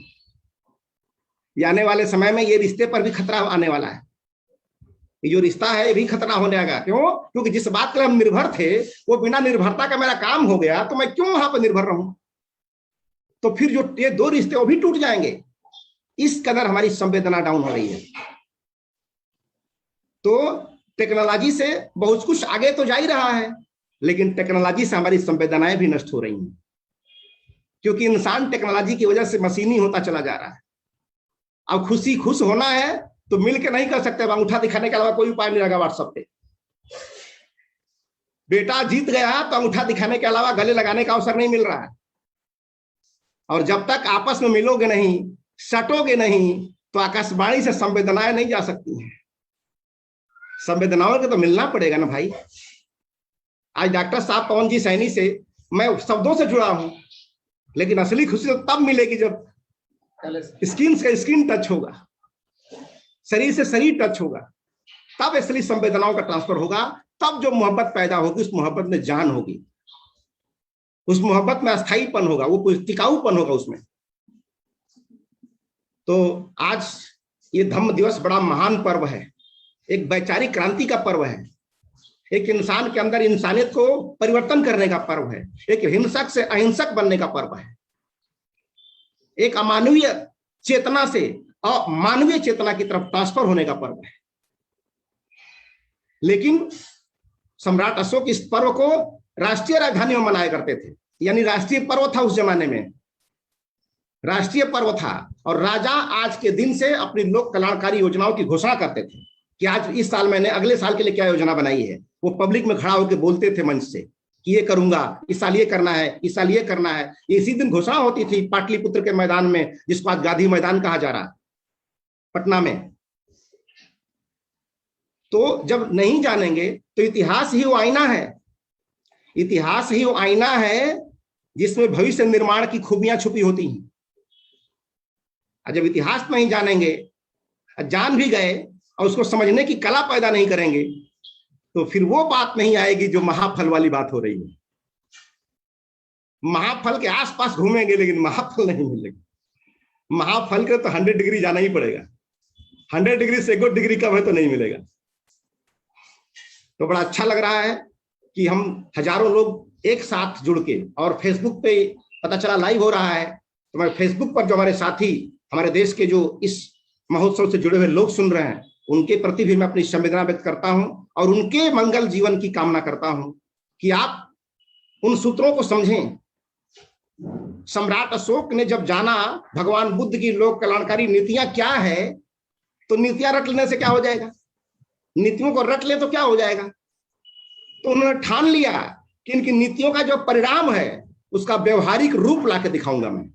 ये आने वाले समय में ये रिश्ते पर भी खतरा आने वाला है। ये जो रिश्ता है ये भी खतरा होने आएगा। क्यों? क्योंकि जिस बात के लिए हम निर्भर थे वो बिना निर्भरता का मेरा काम हो गया, तो मैं क्यों वहां पर निर्भर रहूं? तो फिर जो ये दो रिश्ते वो भी टूट जाएंगे। इस कदर हमारी संवेदना डाउन हो रही है। तो टेक्नोलॉजी से बहुत कुछ आगे तो जा ही रहा है, लेकिन टेक्नोलॉजी से हमारी संवेदनाएं भी नष्ट हो रही हैं, क्योंकि इंसान टेक्नोलॉजी की वजह से मशीनी होता चला जा रहा है। अब खुश होना है तो मिल के नहीं कर सकते, अंगूठा दिखाने के अलावा कोई उपाय नहीं रहेगा। व्हाट्सएप पे बेटा जीत गया तो अंगूठा दिखाने के अलावा गले लगाने का अवसर नहीं मिल रहा है। और जब तक आपस में मिलोगे नहीं, सटोगे नहीं, तो आकाशवाणी से संवेदनाएं नहीं जा सकती हैं। संवेदनाओं के तो मिलना पड़ेगा ना भाई। आज डॉक्टर साहब पवन जी सैनी से मैं शब्दों से जुड़ा हूं, लेकिन असली खुशी तो तब मिलेगी जब स्किन से स्किन टच होगा, शरीर से शरीर टच होगा, तब असली संवेदनाओं का ट्रांसफर होगा। तब जो मोहब्बत पैदा होगी, उस मोहब्बत में जान होगी, उस मोहब्बत में अस्थायीपन होगा, वो टिकाऊपन होगा उसमें। तो आज ये धम्म दिवस बड़ा महान पर्व है, एक वैचारिक क्रांति का पर्व है, एक इंसान के अंदर इंसानियत को परिवर्तन करने का पर्व है, एक हिंसक से अहिंसक बनने का पर्व है, एक अमानवीय चेतना से मानवीय चेतना की तरफ ट्रांसफर होने का पर्व है। लेकिन सम्राट अशोक इस पर्व को राष्ट्रीय राजधानी में मनाया करते थे, यानी राष्ट्रीय पर्व था। उस जमाने में राष्ट्रीय पर्व था और राजा आज के दिन से अपनी लोक कल्याणकारी योजनाओं की घोषणा करते थे कि आज इस साल मैंने अगले साल के लिए क्या योजना बनाई है। वो पब्लिक में खड़ा होकर बोलते थे मंच से कि ये करूंगा, इस साल ये करना है, इस साल ये करना है। इसी दिन घोषणा होती थी पाटलिपुत्र के मैदान में, जिसको आज गांधी मैदान कहा जा रहा, पटना में। तो जब नहीं जानेंगे तो इतिहास ही वो आईना है, इतिहास ही वो आईना है जिसमें भविष्य निर्माण की खूबियां छुपी होती हैं। जब इतिहास नहीं जानेंगे, जान भी गए और उसको समझने की कला पैदा नहीं करेंगे, तो फिर वो बात नहीं आएगी जो महाफल वाली बात हो रही है। महाफल के आसपास घूमेंगे लेकिन महाफल नहीं मिलेगा। महाफल के तो 100 डिग्री जाना ही पड़ेगा, 100 डिग्री से 1 डिग्री कम है तो नहीं मिलेगा। तो बड़ा अच्छा लग रहा है कि हम हजारों लोग एक साथ जुड़ के, और फेसबुक पे पता चला लाइव हो रहा है, तो मैं फेसबुक पर जो हमारे साथी, हमारे देश के जो इस महोत्सव से जुड़े हुए लोग सुन रहे हैं, उनके प्रति भी मैं अपनी संवेदना व्यक्त करता हूं और उनके मंगल जीवन की कामना करता हूं कि आप उन सूत्रों को समझें। सम्राट अशोक ने जब जाना भगवान बुद्ध की लोक कल्याणकारी नीतियां क्या है, तो नीतियां रट लेने से क्या हो जाएगा? नीतियों को रट ले तो क्या हो जाएगा। तो उन्होंने ठान लिया कि इनकी नीतियों का जो परिणाम है उसका व्यवहारिक रूप लाके दिखाऊंगा मैं,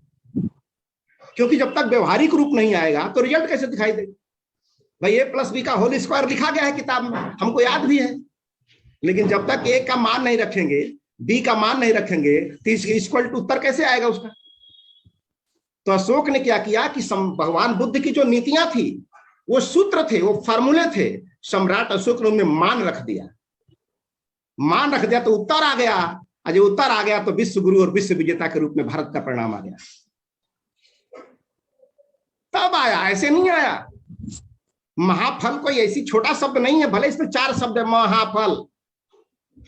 क्योंकि जब तक व्यवहारिक रूप नहीं आएगा तो रिजल्ट कैसे दिखाई देगा। भाई A+B का होल स्क्वायर लिखा गया है किताब में, हमको याद भी है, लेकिन जब तक A का मान नहीं रखेंगे, B का मान नहीं रखेंगे तो इक्वल टू उत्तर कैसे आएगा उसका। तो अशोक ने क्या किया कि भगवान बुद्ध की जो नीतियां थी, वो सूत्र थे, वो फार्मूले थे, सम्राट अशोक ने उनमें मान रख दिया। मान रख दिया तो उत्तर आ गया, और जो उत्तर आ गया तो विश्व गुरु और विश्व विजेता के रूप में भारत का परिणाम आ गया। तब आया, ऐसे नहीं आया। महाफल कोई ऐसी छोटा शब्द नहीं है, भले इसमें 4 शब्द है महाफल,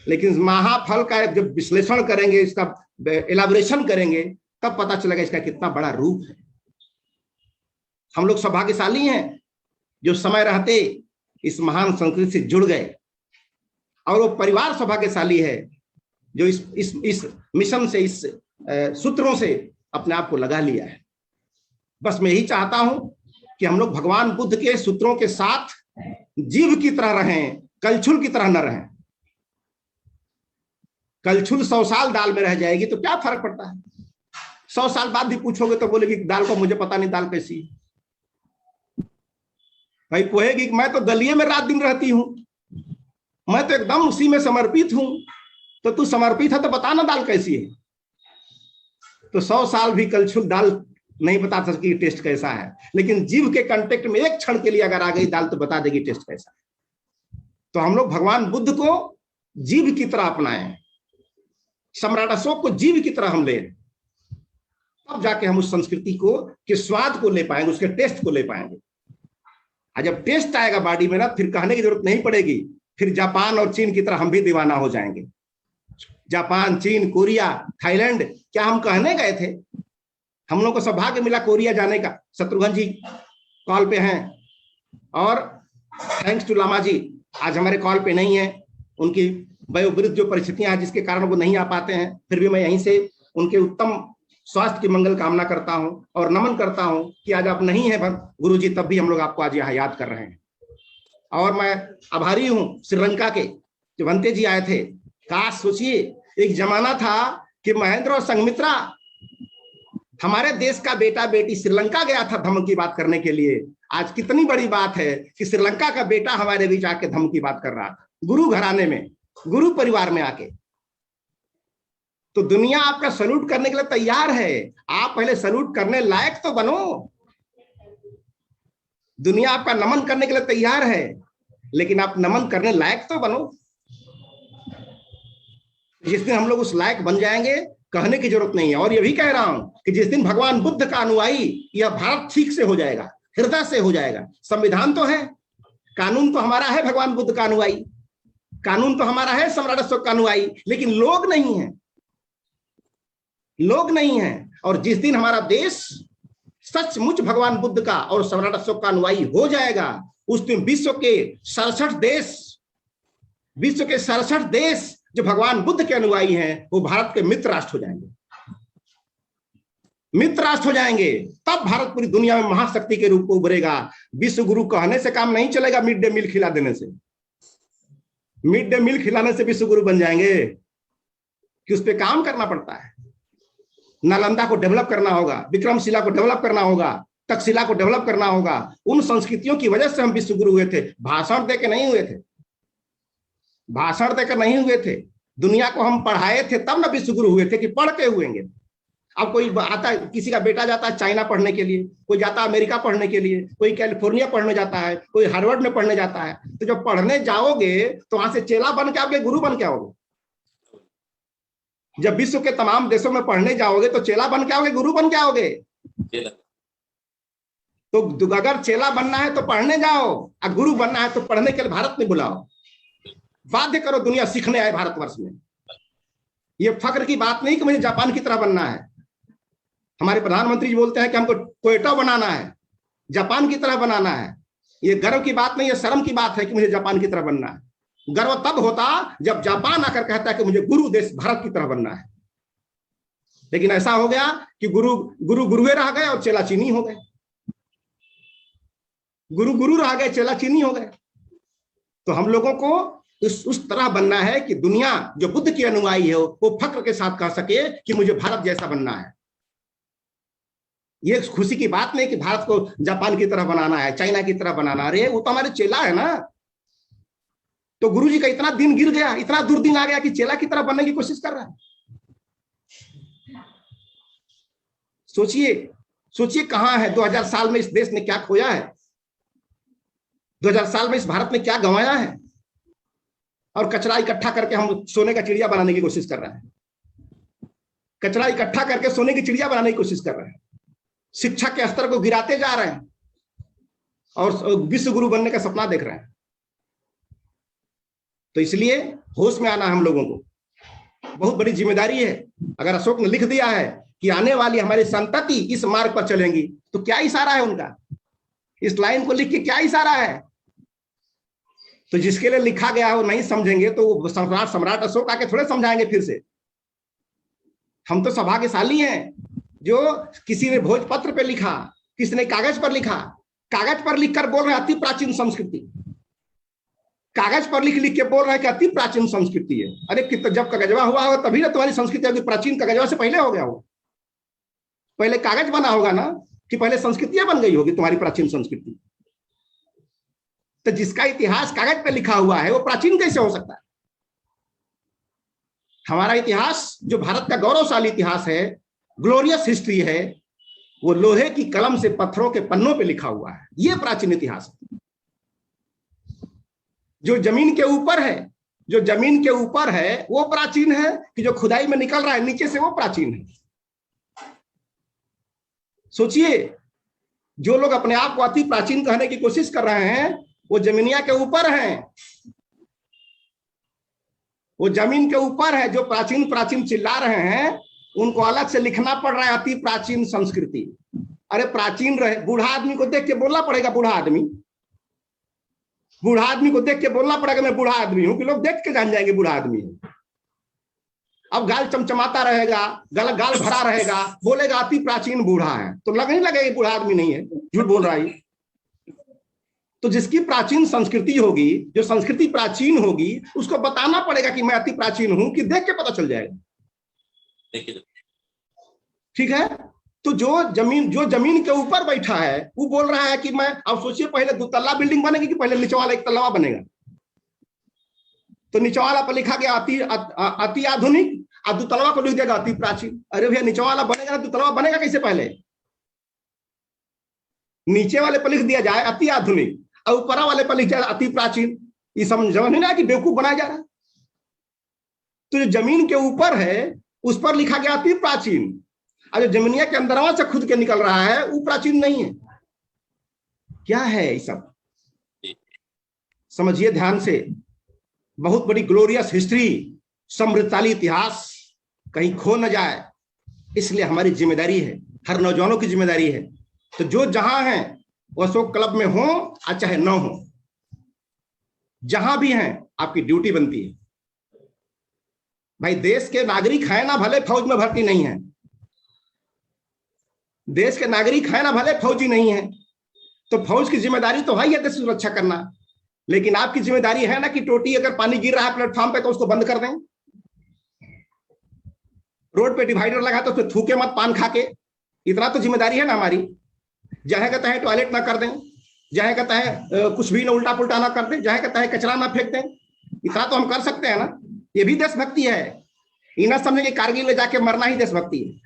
लेकिन महाफल का जब विश्लेषण करेंगे, इसका एलाबोरेशन करेंगे, तब पता चलेगा इसका कितना बड़ा रूप है। हम लोग सौभाग्यशाली हैं जो समय रहते इस महान संस्कृति से जुड़ गए, और वो परिवार सौभाग्यशाली है जो इस मिशन से, इस सूत्रों से अपने आप को लगा लिया है। बस मैं यही चाहता हूं कि हम लोग भगवान बुद्ध के सूत्रों के साथ जीव की तरह रहें, कलछुल की तरह न रहें। कलछुल 100 साल दाल में रह जाएगी तो क्या फर्क पड़ता है। 100 साल बाद भी पूछोगे तो बोलेगी दाल को मुझे पता नहीं दाल कैसी है। भाई कहेगी मैं तो दलिए में रात दिन रहती हूं, मैं तो एकदम उसी में समर्पित हूं। तो तू समर्पित है तो बता ना दाल कैसी है। तो 100 साल भी कलछुल दाल नहीं बता सकती टेस्ट कैसा है, लेकिन जीव के कांटेक्ट में एक क्षण के लिए अगर आ गई दाल तो बता देगी टेस्ट कैसा है। तो हम लोग भगवान बुद्ध को जीव की तरह अपनाएं, सम्राट अशोक को जीव की तरह हम ले, तब जाके हम उस संस्कृति को के स्वाद को ले पाएंगे, उसके टेस्ट को ले पाएंगे। और जब टेस्ट आएगा बॉडी में ना, फिर कहने की जरूरत नहीं पड़ेगी, फिर जापान और चीन की तरह हम भी दीवाना हो जाएंगे। जापान, चीन, कोरिया, थाईलैंड, क्या हम कहने गए थे? हम लोग को सौभाग्य मिला कोरिया जाने का। शत्रुघ्न जी कॉल पे हैं, और थैंक्स टू लामा जी आज हमारे कॉल पे नहीं है। उनकी वयोवृद्ध जो परिस्थितियां हैं जिसके कारण वो नहीं आ पाते हैं, फिर भी मैं यहीं से उनके उत्तम स्वास्थ्य की मंगल कामना करता हूं और नमन करता हूं कि आज आप नहीं है गुरु जी, तब भी हम लोग आपको आज यहाँ याद कर रहे हैं। और मैं आभारी हूं श्रीलंका के जो भंते जी आए थे। काश सोचिए, एक जमाना था कि महेंद्र और संघमित्रा, हमारे देश का बेटा बेटी श्रीलंका गया था धर्म की बात करने के लिए। आज कितनी बड़ी बात है कि श्रीलंका का बेटा हमारे बीच आके धर्म की बात कर रहा था, गुरु घराने में, गुरु परिवार में आके। तो दुनिया आपका सैल्यूट करने के लिए तैयार है, आप पहले सैल्यूट करने लायक तो बनो। दुनिया आपका नमन करने के लिए तैयार है, लेकिन आप नमन करने लायक तो बनो। जिस दिन हम लोग उस लायक बन जाएंगे, कहने की जरूरत नहीं है। और ये भी कह रहा हूं कि जिस दिन भगवान बुद्ध का अनुयायी, यह भारत ठीक से हो जाएगा, हृदय से हो जाएगा। संविधान तो है, कानून तो हमारा है भगवान बुद्ध का अनुयायी, कानून तो हमारा है सम्राट अशोक का अनुयायी, लेकिन लोग नहीं है, लोग नहीं है। और जिस दिन हमारा देश सचमुच भगवान बुद्ध का और सम्राट अशोक का अनुयायी हो जाएगा, उस दिन विश्व के 67 देश जो भगवान बुद्ध के अनुयायी हैं, वो भारत के मित्र राष्ट्र हो जाएंगे, मित्र राष्ट्र हो जाएंगे। तब भारत पूरी दुनिया में महाशक्ति के रूप में उभरेगा। विश्व गुरु कहने से काम नहीं चलेगा, मिड डे मील खिला देने से। मिड डे मील खिलाने से विश्व गुरु बन जाएंगे कि उस पर काम करना पड़ता है। नालंदा को डेवलप करना होगा, विक्रमशिला को डेवलप करना होगा, तक्षशिला को डेवलप करना होगा। उन संस्कृतियों की वजह से हम विश्व गुरु हुए थे, भाषण देकर नहीं हुए थे, भाषण देकर नहीं हुए थे। दुनिया को हम पढ़ाए थे, तब ना विश्व गुरु हुए थे कि पढ़ के हुएंगे। अब कोई आता है, किसी का बेटा जाता है चाइना पढ़ने के लिए, कोई जाता है अमेरिका पढ़ने के लिए, कोई कैलिफोर्निया पढ़ने जाता है, कोई हार्वर्ड में पढ़ने जाता है। तो जब पढ़ने जाओगे तो वहां से चेला बन के आओगे, गुरु बन के आओगे। जब विश्व के तमाम देशों में पढ़ने जाओगे तो चेला बन के आओगे, गुरु बन के आओगे। तो अगर चेला बनना है तो पढ़ने जाओ, और गुरु बनना है तो पढ़ने के लिए भारत में बुलाओ। बाध्य करो, दुनिया सीखने आए भारतवर्ष में। ये फक्र की बात नहीं कि मुझे जापान की तरह बनना है। हमारे प्रधानमंत्री जी बोलते हैं कि हमको टोयोटा बनाना है, जापान की तरह बनाना है। ये गर्व की बात नहीं है, शर्म की बात है कि मुझे जापान की तरह बनना है। गर्व तब होता जब जापान आकर कहता है कि मुझे गुरु देश भारत की तरह बनना है। लेकिन ऐसा हो गया कि गुरुए रह गए और चेला चीनी हो गए। गुरु रह गए, चेला चीनी हो गए। तो हम लोगों को उस तरह बनना है कि दुनिया जो बुद्ध की अनुयायी है वो फक्र के साथ कह सके कि मुझे भारत जैसा बनना है। ये खुशी की बात नहीं कि भारत को जापान की तरह बनाना है, चाइना की तरह बनाना। अरे वो तो हमारे चेला है ना। तो गुरुजी का इतना दिन गिर गया, इतना दुर्दिन आ गया कि चेला की तरह बनने की कोशिश कर रहा है। सोचिए सोचिए कहां है 2000 साल में इस देश ने क्या खोया है, 2000 साल में इस भारत ने क्या गंवाया है, और कचरा इकट्ठा करके हम सोने का चिड़िया बनाने की कोशिश कर रहे हैं। कचरा इकट्ठा करके सोने की चिड़िया बनाने की कोशिश कर रहे हैं। शिक्षा के स्तर को गिराते जा रहे हैं और विश्व गुरु बनने का सपना देख रहे हैं। तो इसलिए होश में आना हम लोगों को बहुत बड़ी जिम्मेदारी है। अगर अशोक ने लिख दिया है कि आने वाली हमारी संतति इस मार्ग पर चलेंगी, तो क्या इशारा है उनका? इस लाइन को लिख के क्या इशारा है? तो जिसके लिए लिखा गया है वो नहीं समझेंगे तो वो सम्राट अशोक आके थोड़े समझाएंगे फिर से। हम तो सौभाग्यशाली हैं जो किसी ने भोजपत्र पे लिखा, किसी ने कागज पर लिखा, कागज पर लिखकर बोल रहे हैं अति प्राचीन संस्कृति, कागज पर लिख लिख के बोल रहे हैं कि अति प्राचीन संस्कृति है। अरे जब कागजवा हुआ होगा तभी ना तुम्हारी संस्कृति होगी। प्राचीन कागजवा से पहले हो गया हो, पहले कागज बना होगा ना, कि पहले संस्कृतियां बन गई होगी तुम्हारी प्राचीन संस्कृति। तो जिसका इतिहास कागज पे लिखा हुआ है वो प्राचीन कैसे हो सकता है? हमारा इतिहास जो भारत का गौरवशाली इतिहास है, ग्लोरियस हिस्ट्री है, वो लोहे की कलम से पत्थरों के पन्नों पे लिखा हुआ है। ये प्राचीन इतिहास है। जो जमीन के ऊपर है, जो जमीन के ऊपर है वो प्राचीन है, कि जो खुदाई में निकल रहा है नीचे से वो प्राचीन है। सोचिए, जो लोग अपने आप को अति प्राचीन कहने की कोशिश कर रहे हैं वो जमीनिया के ऊपर हैं, वो जमीन के ऊपर है। जो प्राचीन प्राचीन चिल्ला रहे हैं उनको अलग से लिखना पड़ रहा है अति प्राचीन संस्कृति। अरे प्राचीन रहे, बूढ़ा आदमी को देख के बोलना पड़ेगा, बूढ़ा आदमी को देख के बोलना पड़ेगा मैं बूढ़ा आदमी हूं, कि लोग देख के जान जाएंगे बूढ़ा आदमी है। अब गाल चमचमाता रहेगा, गाल भरा रहेगा, बोलेगा अति प्राचीन बूढ़ा है, तो नहीं लगेगा बूढ़ा आदमी नहीं है, झूठ बोल रहा है। तो जिसकी प्राचीन संस्कृति होगी, जो संस्कृति प्राचीन होगी, उसको बताना पड़ेगा कि मैं अति प्राचीन हूं, कि देख के पता चल जाएगा। ठीक है। तो जो जमीन के ऊपर बैठा है वो बोल रहा है कि मैं, अब सोचिए पहले 2 तल्ला बिल्डिंग बनेगी कि पहले नीचे वाला 1 तल्ला बनेगा? तो नीचे वाला पर लिखा गया अति आधुनिक, और 2 तल्ला को लिख देगा अति प्राचीन। अरे भैया नीचे वाला बनेगा, 2 तल्ला बनेगा कैसे? पहले नीचे वाले पर लिख दिया जाए अति आधुनिक और ऊपर वाले पर लिख जाए अति प्राचीन। ये समझ नहीं ना कि बेवकूफ बनाया जा रहा है। तो जो जमीन के ऊपर है उस पर लिखा गया अति प्राचीन, और जो जमीनिया के अंदरवा से खुद के निकल रहा है वो प्राचीन नहीं है। क्या है ये सब? समझिए ध्यान से। बहुत बड़ी ग्लोरियस हिस्ट्री, समृद्धशाली इतिहास कहीं खो न जाए, इसलिए हमारी जिम्मेदारी है, हर नौजवानों की जिम्मेदारी है। तो जो जहां है वो अशोक क्लब में हो या चाहे न हो, जहां भी हैं आपकी ड्यूटी बनती है। भाई देश के नागरिक है ना, भले फौज में भर्ती नहीं है, देश के नागरिक है ना, भले फौजी नहीं है, तो फौज की जिम्मेदारी तो है देश की सुरक्षा करना। लेकिन आपकी जिम्मेदारी है ना कि टोटी अगर पानी गिर रहा है प्लेटफॉर्म पे तो उसको बंद कर दें, रोड पे डिवाइडर लगा तो उसमें थूके मत पान खा के। इतना तो जिम्मेदारी है ना हमारी। जहां कहता है टॉयलेट ना कर दें, जहां कहता है कुछ भी ना उल्टा पुल्टा ना कर दें, जहां कहता है कचरा ना फेंक दें, इतना तो हम कर सकते हैं ना। ये भी देशभक्ति है। ये ना समझे कि कारगिल में जाके मरना ही देशभक्ति है।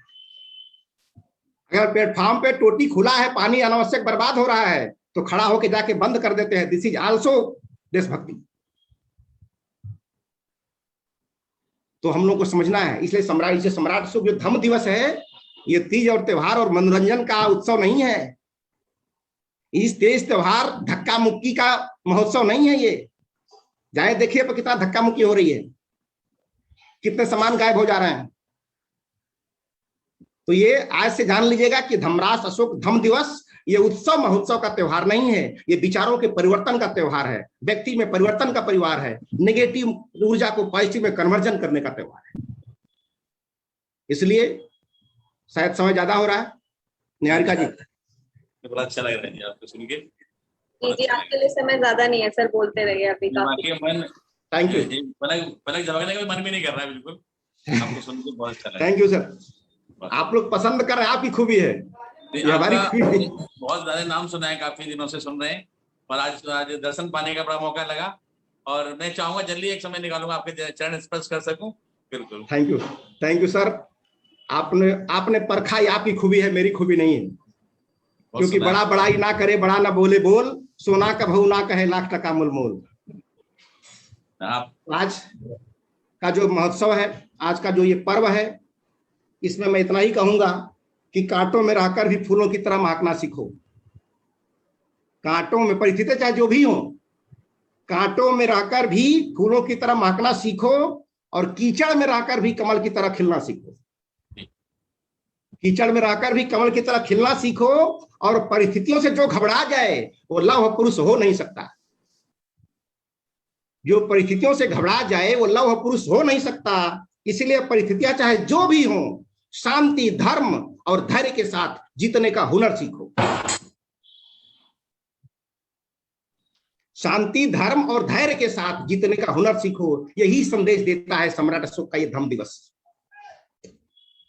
अगर प्लेटफॉर्म पे टोटी खुला है, पानी अनावश्यक बर्बाद हो रहा है, तो खड़ा होकर जाके बंद कर देते हैं। दिस इज आल्सो देशभक्ति। तो हम लोग को समझना है। इसलिए सम्राट अशोक जो धम्म दिवस है, ये तीज और त्योहार और मनोरंजन का उत्सव नहीं है। इस तेज त्योहार धक्का मुक्की का महोत्सव नहीं है। ये जाए देखिए पर कितना धक्का मुक्की हो रही है, कितने सामान गायब हो जा रहे हैं। तो ये आज से जान लीजिएगा कि धर्मराज अशोक धम्म दिवस ये उत्सव महोत्सव का त्योहार नहीं है, ये विचारों के परिवर्तन का त्योहार है, व्यक्ति में परिवर्तन का परिवार है, नेगेटिव ऊर्जा को पॉजिटिव में कन्वर्जन करने का त्योहार है। इसलिए शायद समय ज्यादा हो रहा है। निहारिका जी, बड़ा अच्छा लग रहा है आपको सुन के। जी जी, आपके लिए समय ज्यादा नहीं है सर, बोलते रहिए अभी काफी। बाकी मन थैंक यू, पलक पलक झपकने का मन भी नहीं कर रहा है बिल्कुल। आपको सुन के बहुत अच्छा लगा। Thank you sir. आप लोग पसंद कर रहे हैं, आपकी खूबी है, ये हमारी खूबी है। बहुत ज्यादा नाम सुना है, काफी दिनों से सुन रहे हैं, पर आज दर्शन पाने का बड़ा मौका लगा और मैं चाहूंगा जल्दी एक समय निकालूंगा आपके चरण स्पर्श कर सकूं। बिल्कुल, थैंक यू सर। आपने परखा, ही आपकी खूबी है, मेरी खूबी नहीं है। क्योंकि बड़ा बड़ाई ना करे, बड़ा ना बोले बोल, सोना का भाव ना कहे, लाख टका मूल मोल। आज का जो महोत्सव है, आज का जो ये पर्व है, इसमें मैं इतना ही कहूंगा कि कांटों में रहकर भी फूलों की तरह महकना सीखो। कांटों में, परिस्थितियां चाहे जो भी हो, कांटों में रहकर भी फूलों की तरह महकना सीखो और कीचड़ में रहकर भी कमल की तरह खिलना सीखो। कीचड़ में रहकर भी कमल की तरह खिलना सीखो और परिस्थितियों से जो घबरा जाए वो लौह पुरुष हो नहीं सकता। जो परिस्थितियों से घबरा जाए वो लौह पुरुष हो नहीं सकता। इसलिए परिस्थितियां चाहे जो भी हो, शांति, धर्म और धैर्य के साथ जीतने का हुनर सीखो। शांति, धर्म और धैर्य के साथ जीतने का हुनर सीखो। यही संदेश देता है सम्राट अशोक का ये धम्म दिवस।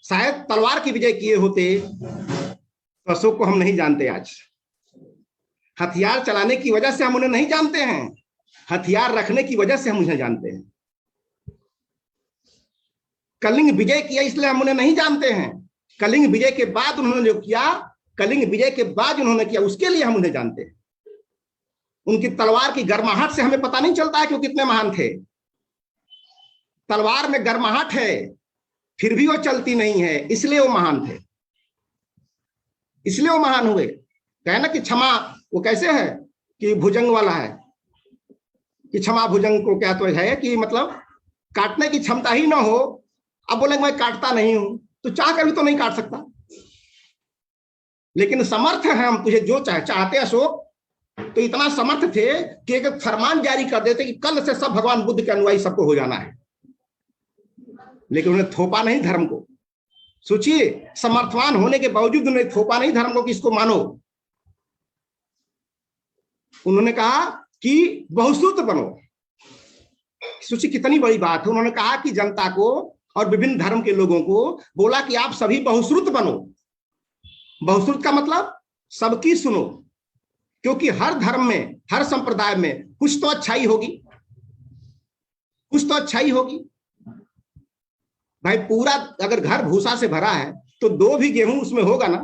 शायद तलवार की विजय किए होते तो अशोक को हम नहीं जानते। आज हथियार चलाने की वजह से हम उन्हें नहीं जानते हैं, हथियार रखने की वजह से हम उन्हें जानते हैं। कलिंग विजय किया इसलिए हम उन्हें नहीं जानते हैं, कलिंग विजय के बाद उन्होंने जो किया, कलिंग विजय के बाद उन्होंने किया, उसके लिए हम उन्हें जानते हैं। उनकी तलवार की गर्माहट से हमें पता नहीं चलता है कि वो कितने महान थे। तलवार में गर्माहट है, फिर भी वो चलती नहीं है, इसलिए वो महान थे, इसलिए वो महान हुए। कहे ना कि क्षमा, वो कैसे है कि भुजंग वाला है कि क्षमा भुजंग को क्या तो है कि मतलब काटने की क्षमता ही ना हो। अब बोलेंगे मैं काटता नहीं हूं, तो चाह कर भी तो नहीं काट सकता। लेकिन समर्थ है हम, तुझे जो चाहते अशोक तो इतना समर्थ थे कि एक फरमान जारी कर देते कि कल से सब भगवान बुद्ध के अनुयायी सबको हो जाना है। लेकिन उन्हें थोपा नहीं धर्म को। सोचिए, समर्थवान होने के बावजूद उन्हें थोपा नहीं धर्म को कि इसको मानो। उन्होंने कहा कि बहुश्रुत बनो। सोचिए कितनी बड़ी बात है। उन्होंने कहा कि जनता को और विभिन्न धर्म के लोगों को बोला कि आप सभी बहुश्रुत बनो। बहुश्रुत का मतलब सबकी सुनो, क्योंकि हर धर्म में, हर संप्रदाय में कुछ तो अच्छाई होगी, कुछ तो अच्छाई होगी। भाई पूरा अगर घर भूसा से भरा है तो 2 भी गेहूं उसमें होगा ना।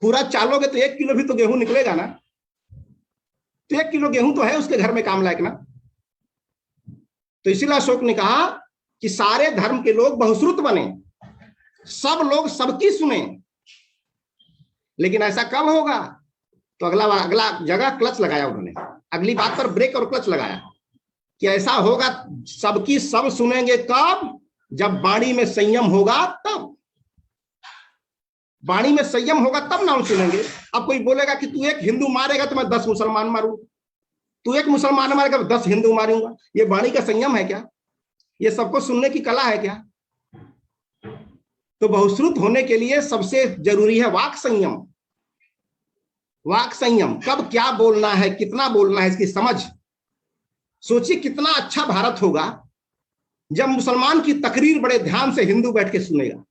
पूरा चालोगे तो 1 किलो भी तो गेहूं निकलेगा ना। तो 1 किलो गेहूं तो है उसके घर में काम लायक ना। तो इसीलिए अशोक ने कहा कि सारे धर्म के लोग बहुश्रुत बने, सब लोग सबकी सुने। लेकिन ऐसा कब होगा? तो अगला जगह क्लच लगाया उन्होंने, अगली बात पर ब्रेक और क्लच लगाया कि ऐसा होगा सबकी सब सुनेंगे कब? जब वाणी में संयम होगा तब। वाणी में संयम होगा तब ना सुनेंगे। अब कोई बोलेगा कि तू 1 हिंदू मारेगा तो मैं 10 मुसलमान मारूं, तू 1 मुसलमान मारेगा तो 10 हिंदू मारूंगा। ये वाणी का संयम है क्या? ये सबको सुनने की कला है क्या? तो बहुश्रुत होने के लिए सबसे जरूरी है वाक संयम। वाक संयम, कब क्या बोलना है, कितना बोलना है, इसकी समझ। सोचिए कितना अच्छा भारत होगा जब मुसलमान की तकरीर बड़े ध्यान से हिंदू बैठ के सुनेगा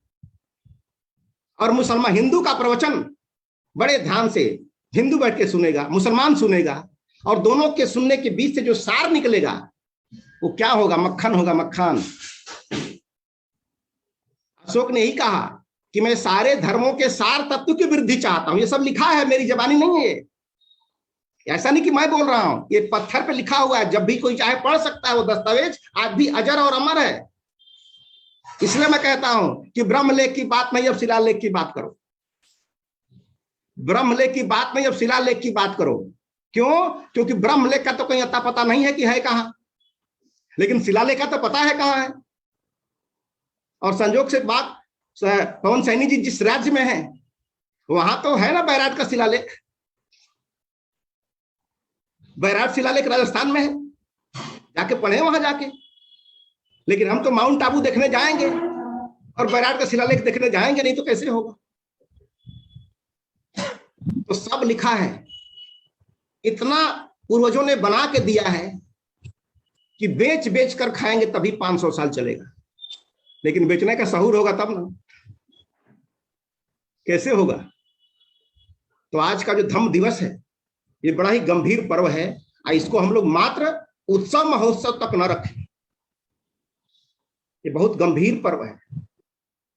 और मुसलमान हिंदू का प्रवचन बड़े ध्यान से हिंदू बैठ के सुनेगा, मुसलमान सुनेगा, और दोनों के सुनने के बीच से जो सार निकलेगा वो क्या होगा? मक्खन होगा, मक्खन। अशोक ने यही कहा कि मैं सारे धर्मों के सार तत्व की वृद्धि चाहता हूं। ये सब लिखा है, मेरी जबानी नहीं है। ऐसा नहीं कि मैं बोल रहा हूं, ये पत्थर पे लिखा हुआ है। जब भी कोई चाहे पढ़ सकता है, वो दस्तावेज आज भी अजर और अमर है। इसलिए मैं कहता हूं कि ब्रह्मलेख की बात नहीं, अब शिलालेख की बात करो। ब्रह्मलेख की बात नहीं, अब शिलालेख की बात करो। क्यों? क्योंकि ब्रह्मलेख का तो कहीं अता पता नहीं है कि है कहां, लेकिन शिलालेख का तो पता है कहां है। और संजोग से बात, पवन सैनी जी जिस राज्य में है वहां तो है ना बैराट का शिलालेख। बैराट शिलालेख राजस्थान में है, जाके पढ़े वहां जाके। लेकिन हम तो माउंट आबू देखने जाएंगे और बैराट का शिलालेख देखने जाएंगे नहीं, तो कैसे होगा? तो सब लिखा है, इतना पूर्वजों ने बना के दिया है कि बेच बेच कर खाएंगे तभी 500 साल चलेगा, लेकिन बेचने का सहूर होगा तब ना, कैसे होगा। तो आज का जो धम्म दिवस है ये बड़ा ही गंभीर पर्व है, इसको हम लोग मात्र उत्सव महोत्सव तक न रखें। ये बहुत गंभीर पर्व है।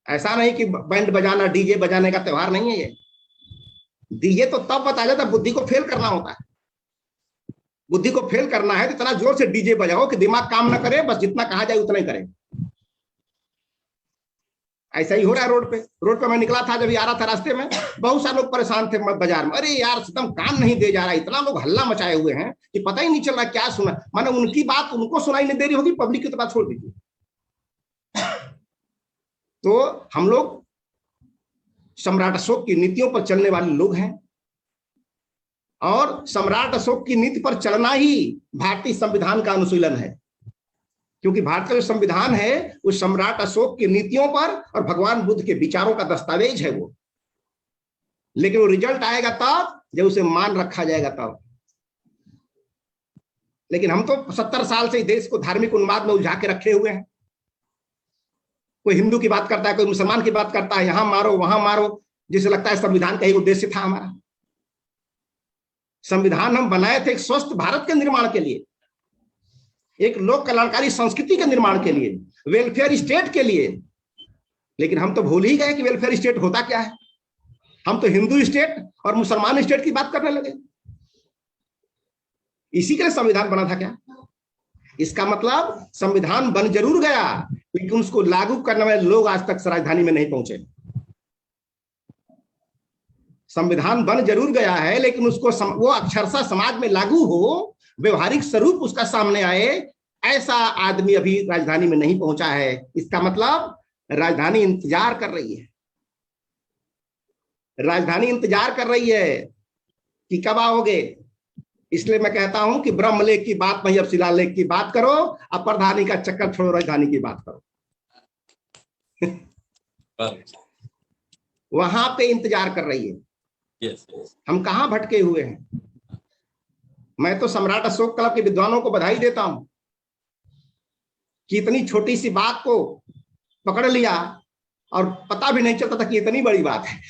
ऐसा नहीं कि बैंड बजाना डीजे बजाने का त्योहार नहीं है ये। डीजे तो तब बताया जाता है बुद्धि को फेल करना होता है। बुद्धि को फेल करना है तो इतना जोर से डीजे बजाओ कि दिमाग काम ना करे, बस जितना कहा जाए उतना ही करे। ऐसा ही हो रहा है रोड पे मैं निकला था, जब आ रहा था रास्ते में बहुत सारे लोग परेशान थे बाजार में। अरे यार एकदम कान नहीं दे जा रहा, इतना लोग हल्ला मचाए हुए हैं कि पता ही नहीं चल रहा क्या सुना। माने उनकी बात उनको सुनाई नहीं दे रही होगी, पब्लिक की तो बात छोड़ दीजिए। तो हम लोग सम्राट अशोक की नीतियों पर चलने वाले लोग हैं, और सम्राट अशोक की नीति पर चलना ही भारतीय संविधान का अनुशीलन है, क्योंकि भारत का जो संविधान है वो सम्राट अशोक की नीतियों पर और भगवान बुद्ध के विचारों का दस्तावेज है वो। लेकिन वो रिजल्ट आएगा तब जब उसे मान रखा जाएगा तब। लेकिन हम तो 70 साल से देश को धार्मिक उन्माद में उलझा के रखे हुए हैं। कोई हिंदू की बात करता है, कोई मुसलमान की बात करता है, यहां मारो वहां मारो, जिसे लगता है संविधान का ही उद्देश्य था हमारा। संविधान हम बनाए थे एक स्वस्थ भारत के निर्माण के लिए, एक लोक कल्याणकारी संस्कृति के निर्माण के लिए, वेलफेयर स्टेट के लिए। लेकिन हम तो भूल ही गए कि वेलफेयर स्टेट होता क्या है। हम तो हिंदू स्टेट और मुसलमान स्टेट की बात करने लगे। इसी के लिए संविधान बना था क्या? इसका मतलब संविधान बन जरूर गया, लेकिन उसको लागू करने वाले लोग आज तक राजधानी में नहीं पहुंचे। संविधान बन जरूर गया है, लेकिन उसको वो अक्षरशः समाज में लागू हो, व्यवहारिक स्वरूप उसका सामने आए, ऐसा आदमी अभी राजधानी में नहीं पहुंचा है। इसका मतलब राजधानी इंतजार कर रही है। राजधानी इंतजार कर रही है कि कब आओगे। इसलिए मैं कहता हूं कि ब्रह्मलेख की बात नहीं, अब शिलालेख की बात करो, अब प्रधानी का चक्कर छोड़ो, राजधानी की बात करो। वहां पे इंतजार कर रही है। हम कहां भटके हुए हैं। मैं तो सम्राट अशोक क्लब के विद्वानों को बधाई देता हूं कि इतनी छोटी सी बात को पकड़ लिया और पता भी नहीं चलता था कि इतनी बड़ी बात है।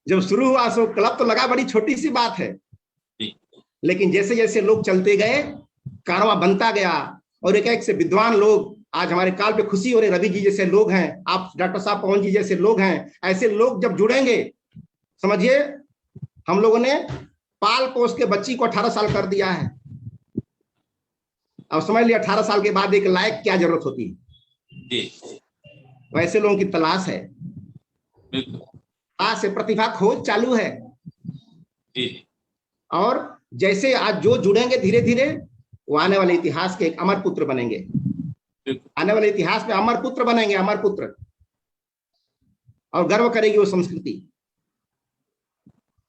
जब शुरू हुआ अशोक क्लब तो लगा बड़ी छोटी सी बात है, लेकिन जैसे जैसे लोग चलते गए कारवां बनता गया, और एक एक से विद्वान लोग, आज हमारे काल पे खुशी हो रही, रवि जी जैसे लोग हैं, आप डॉक्टर साहब पवन जी जैसे लोग हैं, ऐसे लोग जब जुड़ेंगे, समझिए हम लोगों ने पाल पोस के बच्ची को 18 साल कर दिया है। अब समझ लिया 18 साल के बाद एक लायक क्या जरूरत होती है। वैसे लोगों की तलाश है, आज से प्रतिभा खोज चालू है। और जैसे आज जो जुड़ेंगे धीरे धीरे वो आने वाले इतिहास के एक अमर पुत्र बनेंगे। आने वाले इतिहास में अमर पुत्र बनेंगे, अमर पुत्र, और गर्व करेगी वो संस्कृति।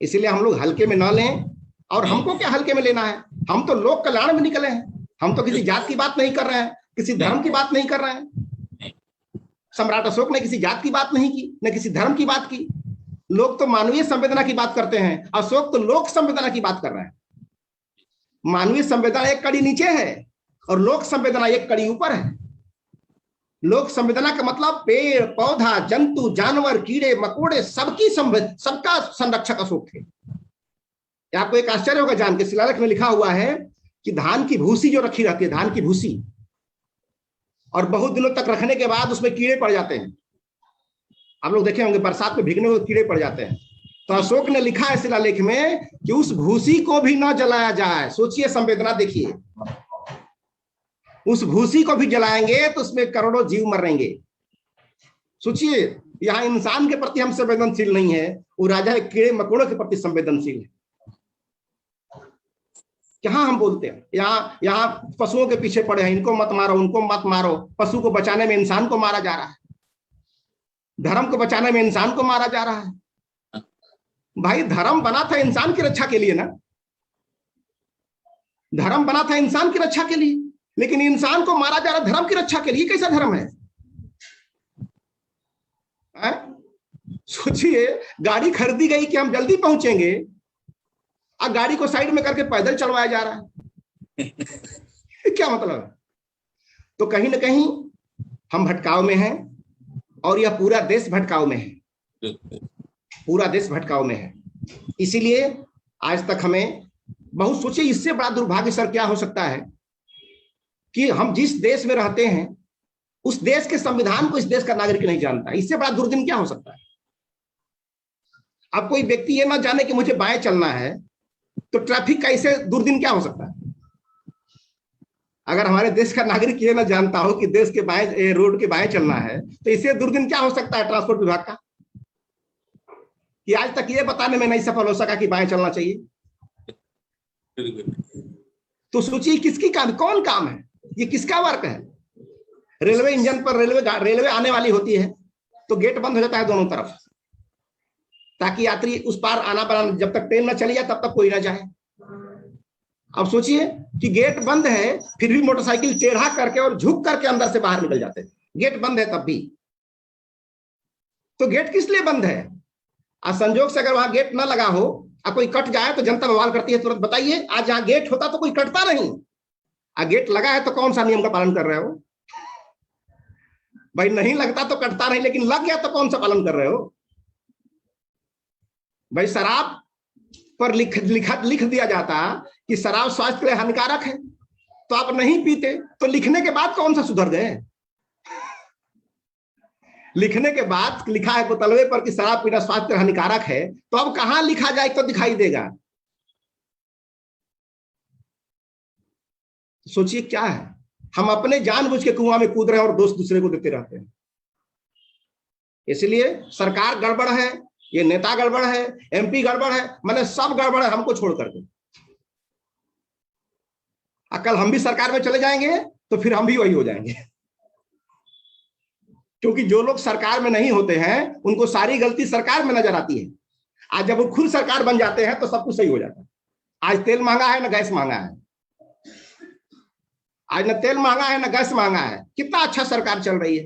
इसीलिए हम लोग हल्के में ना लें। और हमको क्या हल्के में लेना है, हम तो लोक कल्याण में निकले हैं। हम तो किसी जात की बात नहीं कर रहे हैं, किसी धर्म की बात नहीं कर रहे हैं। सम्राट अशोक ने किसी जात की बात नहीं की, न किसी धर्म की बात की। लोग तो मानवीय संवेदना की बात करते हैं, अशोक तो लोक संवेदना की बात कर रहे हैं। मानवीय संवेदना एक कड़ी नीचे है और लोक संवेदना एक कड़ी ऊपर है। लोक संवेदना का मतलब पेड़ पौधा जंतु जानवर कीड़े मकोड़े सबका संरक्षक अशोक थे। आपको एक आश्चर्य होगा जान के, शिलालेख में लिखा हुआ है कि धान की भूसी जो रखी रहती है, धान की भूसी, और बहुत दिनों तक रखने के बाद उसमें कीड़े पड़ जाते हैं। आप लोग देखे होंगे बरसात में भीगने में कीड़े पड़ जाते हैं। तो अशोक ने लिखा है शिलालेख में कि उस भूसी को भी न जलाया जाए। सोचिए, संवेदना देखिए, उस भूसी को भी जलाएंगे तो उसमें करोड़ों जीव मरेंगे। सोचिए, यहाँ इंसान के प्रति हम संवेदनशील नहीं है, वो राजा कीड़े मकोड़ों के प्रति संवेदनशील है। क्या हम बोलते हैं, यहाँ पशुओं के पीछे पड़े हैं, इनको मत मारो उनको मत मारो। पशु को बचाने में इंसान को मारा जा रहा है, धर्म को बचाने में इंसान को मारा जा रहा है। भाई धर्म बना था इंसान की रक्षा के लिए ना, धर्म बना था इंसान की रक्षा के लिए, लेकिन इंसान को मारा जा रहा धर्म की रक्षा के लिए। कैसा धर्म है? सोचिए, गाड़ी खरीदी गई कि हम जल्दी पहुंचेंगे, और गाड़ी को साइड में करके पैदल चलवाया जा रहा है। क्या मतलब है? तो कहीं ना कहीं हम भटकाव में हैं और यह पूरा देश भटकाव में है, पूरा देश भटकाव में है। इसीलिए आज तक हमें बहुत सोचे, इससे बड़ा दुर्भाग्य सर क्या हो सकता है कि हम जिस देश में रहते हैं उस देश के संविधान को इस देश का नागरिक नहीं जानता। इससे बड़ा दुर्दिन क्या हो सकता है? अब कोई व्यक्ति ये ना जाने कि मुझे बाएं चलना है, तो ट्रैफिक का इससे दुर्दिन क्या हो सकता है? अगर हमारे देश का नागरिक ये ना जानता हो कि देश के बाएं, रोड के बाएं चलना है, तो इससे दुर्दिन क्या हो सकता है ट्रांसपोर्ट विभाग का, कि आज तक ये बताने में नहीं सफल हो सका कि बाएं चलना चाहिए। तो सोचिए किसकी काम, कौन काम है ये, किसका वर्क है? रेलवे इंजन पर रेलवे आने वाली होती है तो गेट बंद हो जाता है दोनों तरफ, ताकि यात्री उस पार आना पाना, जब तक ट्रेन ना चली जाए तब तक कोई ना जाए। अब सोचिए कि गेट बंद है फिर भी मोटरसाइकिल टेढ़ा करके और झुक करके अंदर से बाहर निकल जाते हैं। गेट बंद है तब भी। तो गेट किस लिए बंद है? आज संजोग से अगर वहां गेट ना लगा हो और कोई कट जाए तो जनता बवाल करती है तुरंत। बताइए, आज जहां गेट होता तो कोई कटता नहीं, गेट लगा है तो कौन सा नियम का पालन कर रहे हो भाई? नहीं लगता तो कटता नहीं, लेकिन लग गया तो कौन सा पालन कर रहे हो भाई? शराब पर लिख दिया जाता कि शराब स्वास्थ्य के लिए हानिकारक है, तो आप नहीं पीते, तो लिखने के बाद कौन सा सुधर गए? लिखने के बाद लिखा है बोतलवे पर कि शराब पीना स्वास्थ्य हानिकारक है, तो अब कहां लिखा जाए तो दिखाई देगा? सोचिए क्या है, हम अपने जानबूझ के कुआं में कूद रहे हैं और दोष दूसरे को देते रहते हैं। इसलिए सरकार गड़बड़ है, ये नेता गड़बड़ है, एमपी गड़बड़ है, मैंने सब गड़बड़ है हमको छोड़ करके। कल हम भी सरकार में चले जाएंगे तो फिर हम भी वही हो जाएंगे, क्योंकि जो लोग सरकार में नहीं होते हैं उनको सारी गलती सरकार में नजर आती है। आज जब वो खुद सरकार बन जाते हैं तो सब कुछ सही हो जाता है। आज तेल महंगा है ना गैस महंगा है, आज ना तेल महंगा है ना गैस महंगा है, कितना अच्छा सरकार चल रही है।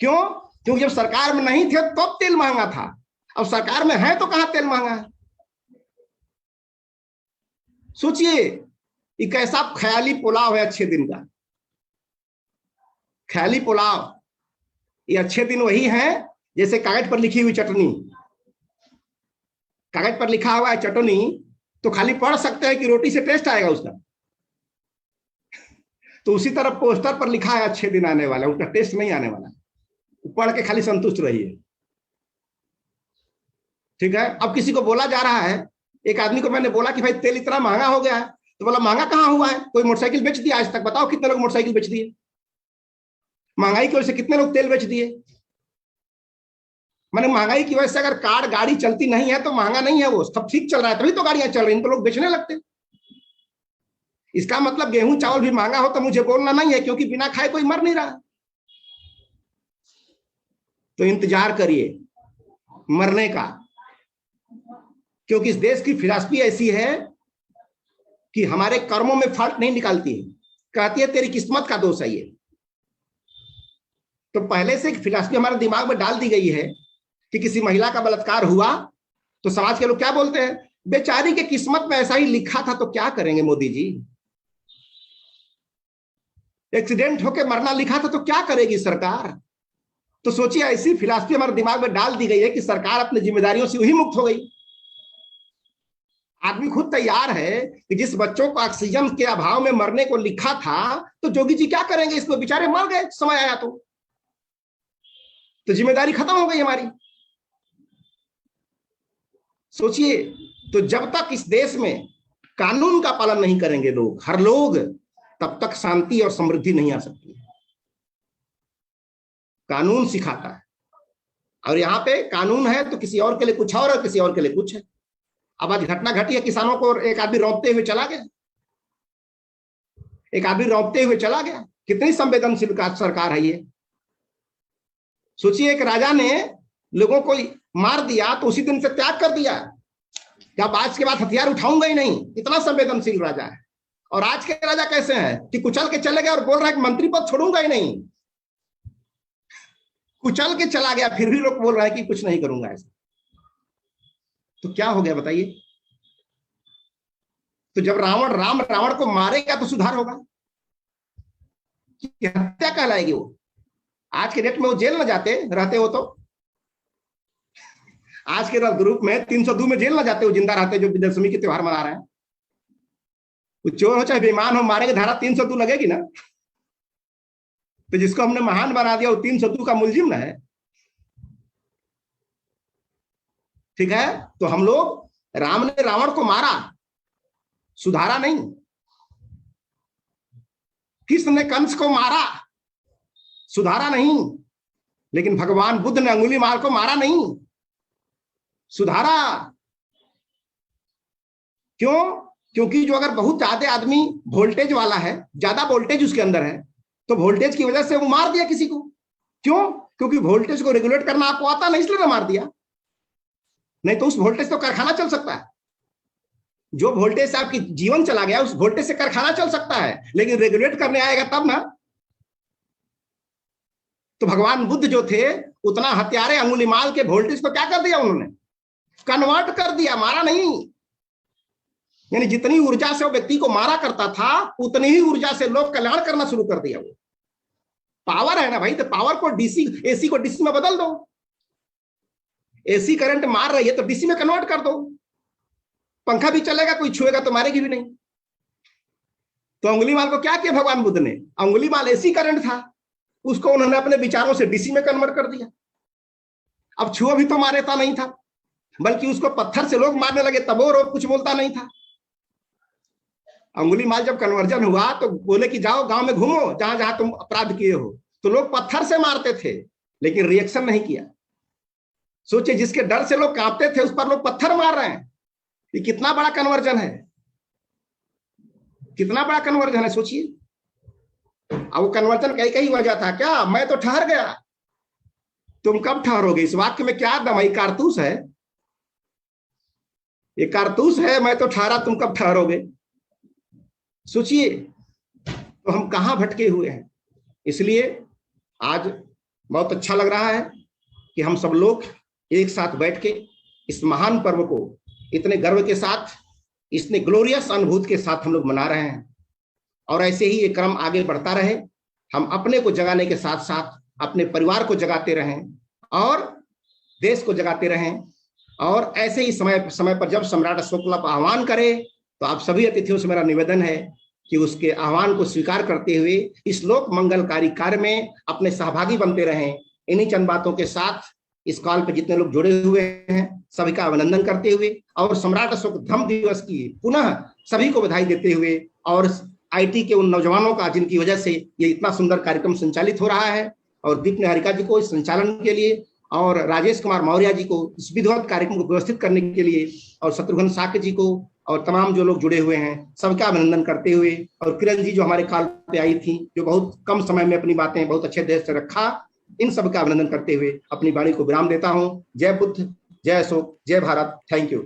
क्यों? क्योंकि जब सरकार में नहीं थे तब तेल महंगा था, अब सरकार में है तो कहां तेल महंगा है। सोचिए एक ऐसा ख्याली पुलाव है अच्छे दिन का, ख्याली पुलाव। ये अच्छे दिन वही है जैसे कागज पर लिखी हुई चटनी। कागज पर लिखा हुआ है चटनी तो खाली पढ़ सकते हैं कि रोटी से टेस्ट आएगा उसका, तो उसी तरह पोस्टर पर लिखा है अच्छे दिन आने वाला, उसका टेस्ट नहीं आने वाला, पढ़ के खाली संतुष्ट रहिए। ठीक है। अब किसी को बोला जा रहा है, एक आदमी को मैंने बोला कि भाई तेल इतना महंगा हो गया है, तो बोला महंगा कहाँ हुआ है, कोई मोटरसाइकिल बेच दिया आज तक? बताओ कितने लोग मोटरसाइकिल बेच दिए? महंगाई की वजह से कितने लोग तेल बेच दिए? मैंने महंगाई की वजह से अगर कार गाड़ी चलती नहीं है तो महंगा नहीं है, वो सब ठीक चल रहा है तभी तो गाड़ियां चल रही, तो लोग बेचने लगते। इसका मतलब गेहूं चावल भी महंगा हो तो मुझे बोलना नहीं है, क्योंकि बिना खाए कोई मर नहीं रहा। तो इंतजार करिए मरने का, क्योंकि इस देश की फिलॉसफी ऐसी है कि हमारे कर्मों में फर्क नहीं निकालती है, कहती है तेरी किस्मत का दोष है ये। तो पहले से एक फिलॉसफी हमारे दिमाग में डाल दी गई है कि किसी महिला का बलात्कार हुआ तो समाज के लोग क्या बोलते हैं, बेचारी के किस्मत में ऐसा ही लिखा था तो क्या करेंगे मोदी जी। एक्सीडेंट होके मरना लिखा था तो क्या करेगी सरकार। तो सोचिए ऐसी फिलॉसफी हमारे दिमाग में डाल दी गई है कि सरकार अपनी जिम्मेदारियों से वही मुक्त हो गई। आदमी खुद तैयार है कि जिस बच्चों को ऑक्सीजन के अभाव में मरने को लिखा था तो जोगी जी क्या करेंगे, इसको बेचारे मर गए समय आया तो जिम्मेदारी खत्म हो गई हमारी। सोचिए, तो जब तक इस देश में कानून का पालन नहीं करेंगे लोग, हर लोग, तब तक शांति और समृद्धि नहीं आ सकती। कानून सिखाता है, और यहाँ पे कानून है तो किसी और के लिए कुछ और किसी और के लिए कुछ है। अब आज घटना घटी है, किसानों को एक आदमी रौंदते हुए चला गया, एक आदमी रौंदते हुए चला गया। कितनी संवेदनशील सरकार है ये। सोचिए एक राजा ने लोगों को मार दिया तो उसी दिन से त्याग कर दिया, क्या आज के बाद हथियार उठाऊंगा ही नहीं, इतना संवेदनशील राजा है। और आज के राजा कैसे हैं कि कुचल के चले गए और बोल रहा है कि मंत्री पद छोड़ूंगा ही नहीं। कुचल के चला गया फिर भी लोग बोल रहे हैं कि कुछ नहीं करूंगा ऐसा। तो क्या हो गया बताइए? तो जब रावण को मारेगा तो सुधार होगा, हत्या कहलाएगी वो। आज के डेट में वो जेल न जाते रहते हो तो, आज के ग्रुप में 302 में जेल न जाते हो जिंदा रहते, जो विजयदशमी के त्योहार मना रहे हैं। वो चोर हो चाहे बेईमान हो, मारेंगे धारा 302 लगेगी ना। तो जिसको हमने महान बना दिया वो 302 का मुलजिम ना है। ठीक है, तो हम लोग, राम ने रावण को मारा, सुधारा नहीं। कृष्ण ने कंस को मारा, सुधारा नहीं। लेकिन भगवान बुद्ध ने अंगुलीमाल को मारा नहीं, सुधारा। क्यों? क्योंकि जो अगर बहुत ज्यादा आदमी वोल्टेज वाला है, ज्यादा वोल्टेज उसके अंदर है, तो वोल्टेज की वजह से वो मार दिया किसी को। क्यों? क्योंकि वोल्टेज को रेगुलेट करना आपको आता नहीं, इसलिए मार दिया। नहीं तो उस वोल्टेज तो कारखाना चल सकता है। जो वोल्टेज से आपकी जीवन चला गया, उस वोल्टेज से कारखाना चल सकता है, लेकिन रेगुलेट करने आएगा तब ना। तो भगवान बुद्ध जो थे, उतना हत्यारे अंगुलीमाल के वोल्टेज को क्या कर दिया उन्होंने? कन्वर्ट कर दिया, मारा नहीं। यानी जितनी ऊर्जा से वो व्यक्ति को मारा करता था, उतनी ही ऊर्जा से लोग कल्याण करना शुरू कर दिया। वो पावर है ना भाई, तो पावर को डीसी, एसी को डीसी में बदल दो। एसी करंट मार रही है तो डीसी में कन्वर्ट कर दो। पंखा भी चलेगा, कोई छुएगा तो मारेगी भी नहीं। तो अंगुलीमाल को क्या किया भगवान बुद्ध ने? अंगुलीमाल एसी करंट था, उसको उन्होंने अपने विचारों से डीसी में कन्वर्ट कर दिया। अब छुआ भी तो मारता नहीं था, बल्कि उसको पत्थर से लोग मारने लगे, तब वो कुछ बोलता नहीं था। अंगुलीमाल जब कन्वर्जन हुआ तो बोले कि जाओ गांव में घूमो, जहां जहां तुम अपराध किए हो। तो लोग पत्थर से मारते थे, लेकिन रिएक्शन नहीं किया। सोचिए, जिसके डर से लोग कांपते थे, उस पर लोग पत्थर मार रहे हैं। ये कितना बड़ा कन्वर्जन है, कितना बड़ा कन्वर्जन है, सोचिए। अब वो कन्वर्जन कई वजह था क्या? मैं तो ठहर गया, तुम कब ठहरोगे? इस वाक्य में क्या दम है? कारतूस है, ये कारतूस है। मैं तो ठहरा, तुम कब ठहरोगे? सोचिए, तो हम कहां भटके हुए हैं। इसलिए आज बहुत अच्छा लग रहा है कि हम सब लोग एक साथ बैठ के इस महान पर्व को इतने गर्व के साथ, इतने ग्लोरियस अनुभूति के साथ हम लोग मना रहे हैं। और ऐसे ही ये क्रम आगे बढ़ता रहे। हम अपने को जगाने के साथ साथ अपने परिवार को जगाते रहें और देश को जगाते रहें। और ऐसे ही समय समय पर जब सम्राट अशोक क्लब आह्वान करे, तो आप सभी अतिथियों से मेरा निवेदन है कि उसके आह्वान को स्वीकार करते हुए इस लोक मंगलकारी कार्य में अपने सहभागी बनते रहें। इन्हीं चंद बातों के साथ इस कॉल पर जितने लोग जुड़े हुए हैं, सभी का अभिनंदन करते हुए और सम्राट अशोक धम्म दिवस की पुनः सभी को बधाई देते हुए, और आईटी के उन नौजवानों का जिनकी वजह से ये इतना सुंदर कार्यक्रम संचालित हो रहा है, और दीप निहारिका जी को इस संचालन के लिए, और राजेश कुमार मौर्य जी को इस विधिवत कार्यक्रम को व्यवस्थित करने के लिए, और शत्रुघ्न साक्य जी को, और तमाम जो लोग जुड़े हुए हैं सबका अभिनंदन करते हुए, और किरण जी जो हमारे कॉल पे आई थी, जो बहुत कम समय में अपनी बातें बहुत अच्छे देश से रखा, इन सब का अभिनंदन करते हुए अपनी वाणी को विराम देता हूं। जय बुद्ध, जय अशोक, जय भारत। Thank you.